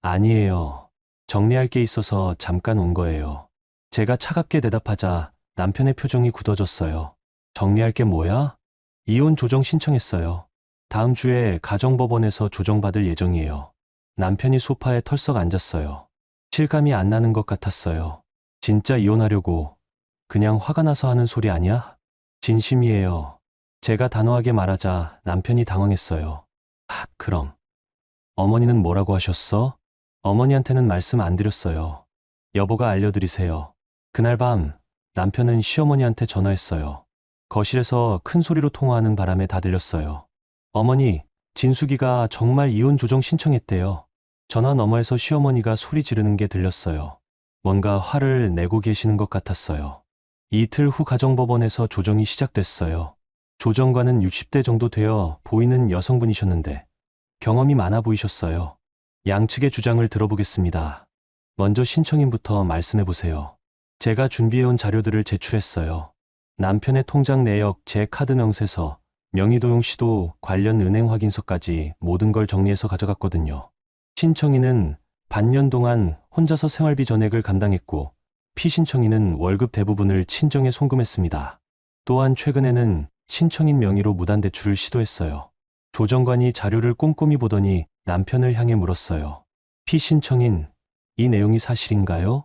아니에요. 정리할 게 있어서 잠깐 온 거예요. 제가 차갑게 대답하자 남편의 표정이 굳어졌어요. 정리할 게 뭐야? 이혼 조정 신청했어요. 다음 주에 가정법원에서 조정받을 예정이에요. 남편이 소파에 털썩 앉았어요. 실감이 안 나는 것 같았어요. 진짜 이혼하려고 그냥 화가 나서 하는 소리 아니야? 진심이에요. 제가 단호하게 말하자 남편이 당황했어요. 그럼 어머니는 뭐라고 하셨어? 어머니한테는 말씀 안 드렸어요. 여보가 알려드리세요. 그날 밤 남편은 시어머니한테 전화했어요. 거실에서 큰 소리로 통화하는 바람에 다 들렸어요. 어머니, 진숙이가 정말 이혼 조정 신청했대요. 전화 너머에서 시어머니가 소리 지르는 게 들렸어요. 뭔가 화를 내고 계시는 것 같았어요. 이틀 후 가정법원에서 조정이 시작됐어요. 조정관은 60대 정도 되어 보이는 여성분이셨는데 경험이 많아 보이셨어요. 양측의 주장을 들어보겠습니다. 먼저 신청인부터 말씀해 보세요. 제가 준비해온 자료들을 제출했어요. 남편의 통장 내역, 제 카드 명세서, 명의도용 시도, 관련 은행 확인서까지 모든 걸 정리해서 가져갔거든요. 신청인은 반년 동안 혼자서 생활비 전액을 감당했고, 피신청인은 월급 대부분을 친정에 송금했습니다. 또한 최근에는 신청인 명의로 무단대출을 시도했어요. 조정관이 자료를 꼼꼼히 보더니 남편을 향해 물었어요. 피신청인, 이 내용이 사실인가요?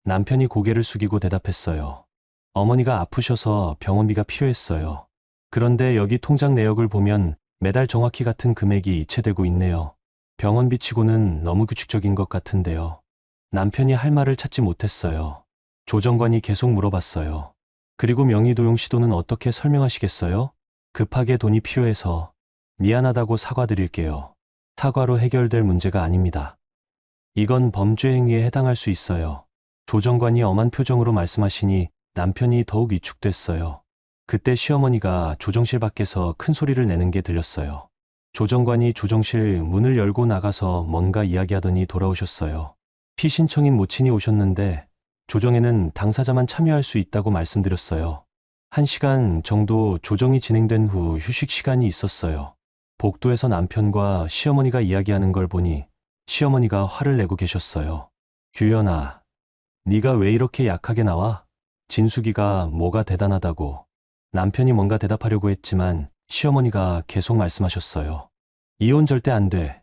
남편이 고개를 숙이고 대답했어요. 어머니가 아프셔서 병원비가 필요했어요. 그런데 여기 통장 내역을 보면 매달 정확히 같은 금액이 이체되고 있네요. 병원비 치고는 너무 규칙적인 것 같은데요. 남편이 할 말을 찾지 못했어요. 조정관이 계속 물어봤어요. 그리고 명의도용 시도는 어떻게 설명하시겠어요? 급하게 돈이 필요해서 미안하다고 사과드릴게요. 사과로 해결될 문제가 아닙니다. 이건 범죄 행위에 해당할 수 있어요. 조정관이 엄한 표정으로 말씀하시니 남편이 더욱 위축됐어요. 그때 시어머니가 조정실 밖에서 큰 소리를 내는 게 들렸어요. 조정관이 조정실 문을 열고 나가서 뭔가 이야기하더니 돌아오셨어요. 피신청인 모친이 오셨는데 조정에는 당사자만 참여할 수 있다고 말씀드렸어요. 1시간 정도 조정이 진행된 후 휴식 시간이 있었어요. 복도에서 남편과 시어머니가 이야기하는 걸 보니 시어머니가 화를 내고 계셨어요. 규현아, 네가 왜 이렇게 약하게 나와? 진숙이가 뭐가 대단하다고. 남편이 뭔가 대답하려고 했지만 시어머니가 계속 말씀하셨어요. 이혼 절대 안 돼.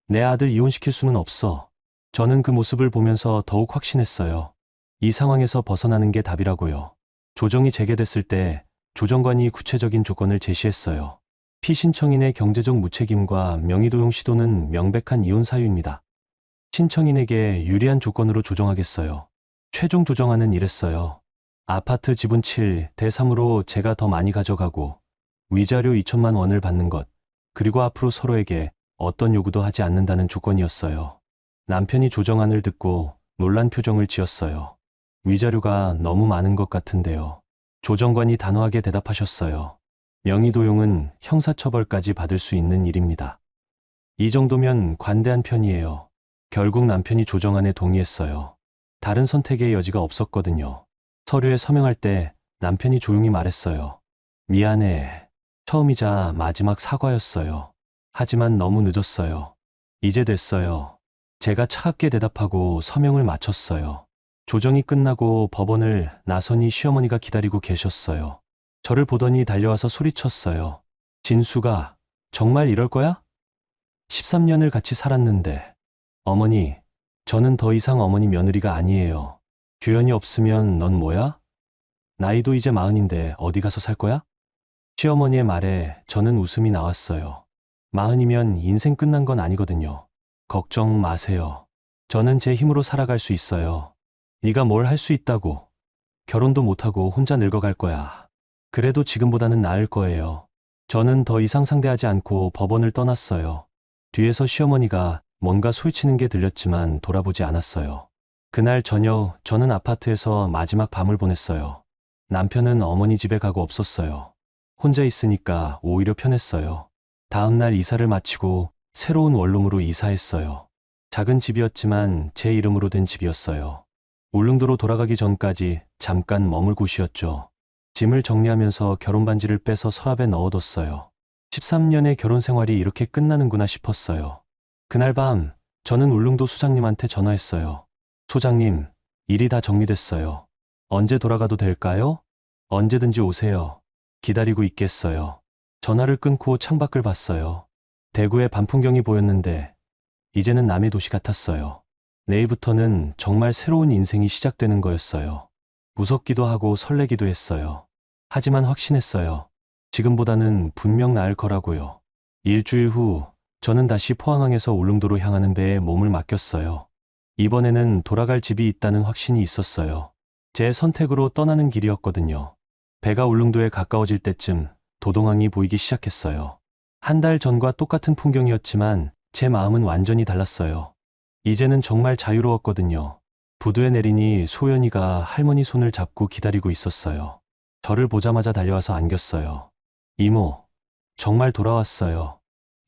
내 아들 이혼시킬 수는 없어. 저는 그 모습을 보면서 더욱 확신했어요. 이 상황에서 벗어나는 게 답이라고요. 조정이 재개됐을 때 조정관이 구체적인 조건을 제시했어요. 피신청인의 경제적 무책임과 명의도용 시도는 명백한 이혼 사유입니다. 신청인에게 유리한 조건으로 조정하겠어요. 최종 조정안은 이랬어요. 아파트 지분 7대3으로 제가 더 많이 가져가고 위자료 2천만 원을 받는 것, 그리고 앞으로 서로에게 어떤 요구도 하지 않는다는 조건이었어요. 남편이 조정안을 듣고 놀란 표정을 지었어요. 위자료가 너무 많은 것 같은데요. 조정관이 단호하게 대답하셨어요. 명의도용은 형사처벌까지 받을 수 있는 일입니다. 이 정도면 관대한 편이에요. 결국 남편이 조정안에 동의했어요. 다른 선택의 여지가 없었거든요. 서류에 서명할 때 남편이 조용히 말했어요. 미안해. 처음이자 마지막 사과였어요. 하지만 너무 늦었어요. 이제 됐어요. 제가 차갑게 대답하고 서명을 마쳤어요. 조정이 끝나고 법원을 나서니 시어머니가 기다리고 계셨어요. 저를 보더니 달려와서 소리쳤어요. 진수가 정말 이럴 거야? 13년을 같이 살았는데. 어머니, 저는 더 이상 어머니 며느리가 아니에요. 규현이 없으면 넌 뭐야? 나이도 이제 40인데 어디 가서 살 거야? 시어머니의 말에 저는 웃음이 나왔어요. 40이면 인생 끝난 건 아니거든요. 걱정 마세요. 저는 제 힘으로 살아갈 수 있어요. 네가 뭘 할 수 있다고. 결혼도 못하고 혼자 늙어갈 거야. 그래도 지금보다는 나을 거예요. 저는 더 이상 상대하지 않고 법원을 떠났어요. 뒤에서 시어머니가 뭔가 소리치는 게 들렸지만 돌아보지 않았어요. 그날 저녁 저는 아파트에서 마지막 밤을 보냈어요. 남편은 어머니 집에 가고 없었어요. 혼자 있으니까 오히려 편했어요. 다음 날 이사를 마치고 새로운 원룸으로 이사했어요. 작은 집이었지만 제 이름으로 된 집이었어요. 울릉도로 돌아가기 전까지 잠깐 머물 곳이었죠. 짐을 정리하면서 결혼반지를 빼서 서랍에 넣어뒀어요. 13년의 결혼 생활이 이렇게 끝나는구나 싶었어요. 그날 밤 저는 울릉도 소장님한테 전화했어요. 소장님, 일이 다 정리됐어요. 언제 돌아가도 될까요? 언제든지 오세요. 기다리고 있겠어요. 전화를 끊고 창밖을 봤어요. 대구의 밤 풍경이 보였는데 이제는 남의 도시 같았어요. 내일부터는 정말 새로운 인생이 시작되는 거였어요. 무섭기도 하고 설레기도 했어요. 하지만 확신했어요. 지금보다는 분명 나을 거라고요. 일주일 후 저는 다시 포항항에서 울릉도로 향하는 배에 몸을 맡겼어요. 이번에는 돌아갈 집이 있다는 확신이 있었어요. 제 선택으로 떠나는 길이었거든요. 배가 울릉도에 가까워질 때쯤 도동항이 보이기 시작했어요. 한 달 전과 똑같은 풍경이었지만 제 마음은 완전히 달랐어요. 이제는 정말 자유로웠거든요. 부두에 내리니 소연이가 할머니 손을 잡고 기다리고 있었어요. 저를 보자마자 달려와서 안겼어요. 이모, 정말 돌아왔어요.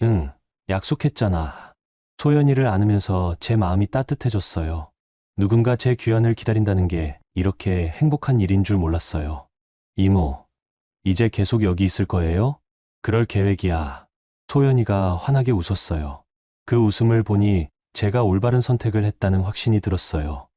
응, 약속했잖아. 소연이를 안으면서 제 마음이 따뜻해졌어요. 누군가 제 귀환을 기다린다는 게 이렇게 행복한 일인 줄 몰랐어요. 이모, 이제 계속 여기 있을 거예요? 그럴 계획이야. 소연이가 환하게 웃었어요. 그 웃음을 보니 제가 올바른 선택을 했다는 확신이 들었어요.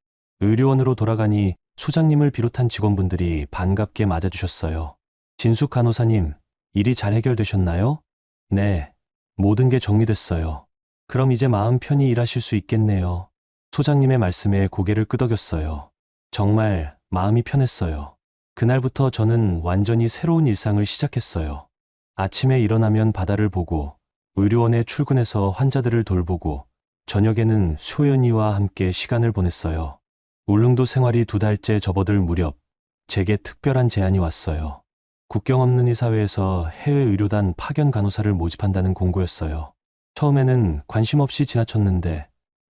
의료원으로 돌아가니 소장님을 비롯한 직원분들이 반갑게 맞아주셨어요. 진숙 간호사님, 일이 잘 해결되셨나요? 네, 모든 게 정리됐어요. 그럼 이제 마음 편히 일하실 수 있겠네요. 소장님의 말씀에 고개를 끄덕였어요. 정말 마음이 편했어요. 그날부터 저는 완전히 새로운 일상을 시작했어요. 아침에 일어나면 바다를 보고, 의료원에 출근해서 환자들을 돌보고, 저녁에는 소연이와 함께 시간을 보냈어요. 울릉도 생활이 2달째 접어들 무렵, 제게 특별한 제안이 왔어요. 국경 없는 이 사회에서 해외 의료단 파견 간호사를 모집한다는 공고였어요. 처음에는 관심 없이 지나쳤는데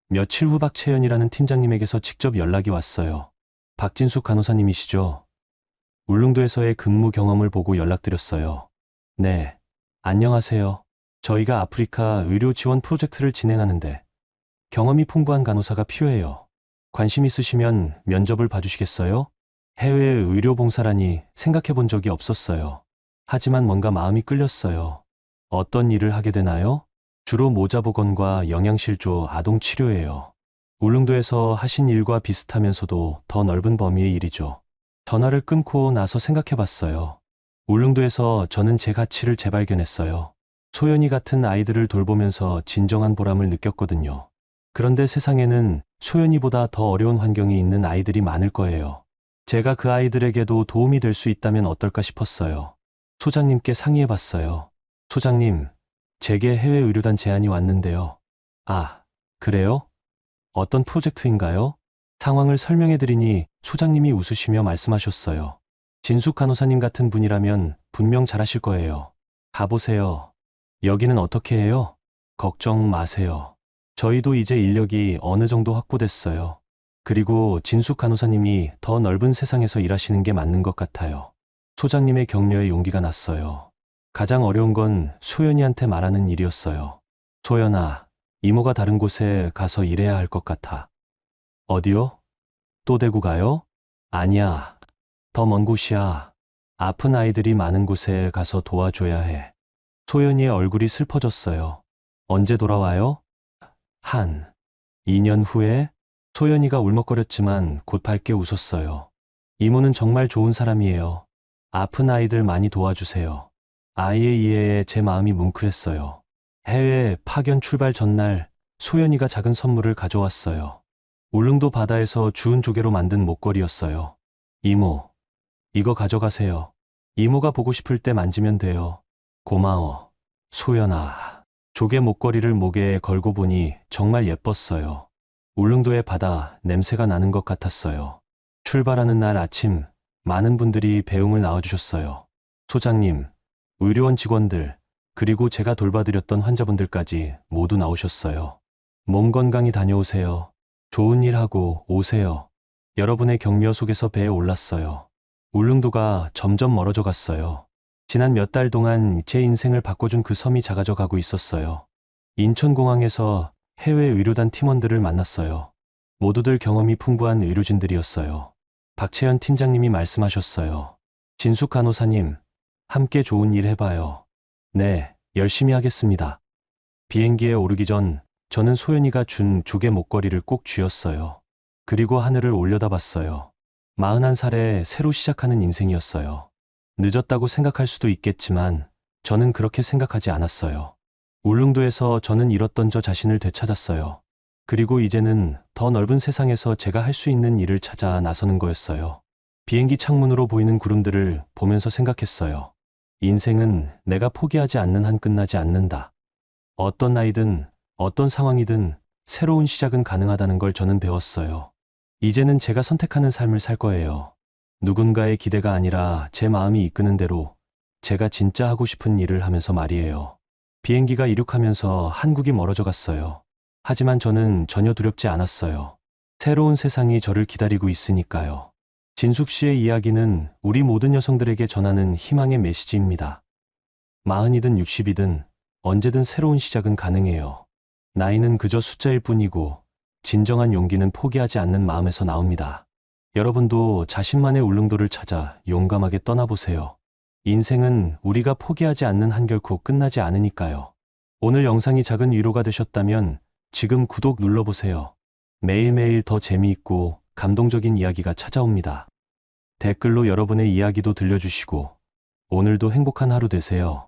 며칠 후 박채연이라는 팀장님에게서 직접 연락이 왔어요. 박진숙 간호사님이시죠? 울릉도에서의 근무 경험을 보고 연락드렸어요. 네, 안녕하세요. 저희가 아프리카 의료 지원 프로젝트를 진행하는데 경험이 풍부한 간호사가 필요해요. 관심 있으시면 면접을 봐주시겠어요? 해외 의료 봉사라니 생각해 본 적이 없었어요. 하지만 뭔가 마음이 끌렸어요. 어떤 일을 하게 되나요? 주로 모자보건과 영양실조 아동 치료예요. 울릉도에서 하신 일과 비슷하면서도 더 넓은 범위의 일이죠. 전화를 끊고 나서 생각해 봤어요. 울릉도에서 저는 제 가치를 재발견했어요. 소연이 같은 아이들을 돌보면서 진정한 보람을 느꼈거든요. 그런데 세상에는 소연이보다 더 어려운 환경에 있는 아이들이 많을 거예요. 제가 그 아이들에게도 도움이 될 수 있다면 어떨까 싶었어요. 소장님께 상의해 봤어요. 소장님, 제게 해외 의료단 제안이 왔는데요. 아, 그래요? 어떤 프로젝트인가요? 상황을 설명해 드리니 소장님이 웃으시며 말씀하셨어요. 진숙 간호사님 같은 분이라면 분명 잘하실 거예요. 가보세요. 여기는 어떻게 해요? 걱정 마세요. 저희도 이제 인력이 어느 정도 확보됐어요. 그리고 진숙 간호사님이 더 넓은 세상에서 일하시는 게 맞는 것 같아요. 소장님의 격려에 용기가 났어요. 가장 어려운 건 소연이한테 말하는 일이었어요. 소연아, 이모가 다른 곳에 가서 일해야 할 것 같아. 어디요? 또 대구 가요? 아니야. 더 먼 곳이야. 아픈 아이들이 많은 곳에 가서 도와줘야 해. 소연이의 얼굴이 슬퍼졌어요. 언제 돌아와요? 2년 후에? 소연이가 울먹거렸지만 곧 밝게 웃었어요. 이모는 정말 좋은 사람이에요. 아픈 아이들 많이 도와주세요. 아이의 이해에 제 마음이 뭉클했어요. 해외 파견 출발 전날 소연이가 작은 선물을 가져왔어요. 울릉도 바다에서 주운 조개로 만든 목걸이였어요. 이모, 이거 가져가세요. 이모가 보고 싶을 때 만지면 돼요. 고마워, 소연아. 조개 목걸이를 목에 걸고 보니 정말 예뻤어요. 울릉도의 바다 냄새가 나는 것 같았어요. 출발하는 날 아침 많은 분들이 배웅을 나와주셨어요. 소장님, 의료원 직원들, 그리고 제가 돌봐드렸던 환자분들까지 모두 나오셨어요. 몸 건강히 다녀오세요. 좋은 일 하고 오세요. 여러분의 격려 속에서 배에 올랐어요. 울릉도가 점점 멀어져 갔어요. 지난 몇 달 동안 제 인생을 바꿔준 그 섬이 작아져 가고 있었어요. 인천공항에서 해외 의료단 팀원들을 만났어요. 모두들 경험이 풍부한 의료진들이었어요. 박채연 팀장님이 말씀하셨어요. 진숙 간호사님, 함께 좋은 일 해봐요. 네, 열심히 하겠습니다. 비행기에 오르기 전 저는 소연이가 준 조개 목걸이를 꼭 쥐었어요. 그리고 하늘을 올려다봤어요. 41살에 새로 시작하는 인생이었어요. 늦었다고 생각할 수도 있겠지만 저는 그렇게 생각하지 않았어요. 울릉도에서 저는 잃었던 저 자신을 되찾았어요. 그리고 이제는 더 넓은 세상에서 제가 할 수 있는 일을 찾아 나서는 거였어요. 비행기 창문으로 보이는 구름들을 보면서 생각했어요. 인생은 내가 포기하지 않는 한 끝나지 않는다. 어떤 나이든 어떤 상황이든 새로운 시작은 가능하다는 걸 저는 배웠어요. 이제는 제가 선택하는 삶을 살 거예요. 누군가의 기대가 아니라 제 마음이 이끄는 대로 제가 진짜 하고 싶은 일을 하면서 말이에요. 비행기가 이륙하면서 한국이 멀어져 갔어요. 하지만 저는 전혀 두렵지 않았어요. 새로운 세상이 저를 기다리고 있으니까요. 진숙 씨의 이야기는 우리 모든 여성들에게 전하는 희망의 메시지입니다. 40이든 60이든 언제든 새로운 시작은 가능해요. 나이는 그저 숫자일 뿐이고 진정한 용기는 포기하지 않는 마음에서 나옵니다. 여러분도 자신만의 울릉도를 찾아 용감하게 떠나보세요. 인생은 우리가 포기하지 않는 한 결코 끝나지 않으니까요. 오늘 영상이 작은 위로가 되셨다면 지금 구독 눌러보세요. 매일매일 더 재미있고 감동적인 이야기가 찾아옵니다. 댓글로 여러분의 이야기도 들려주시고 오늘도 행복한 하루 되세요.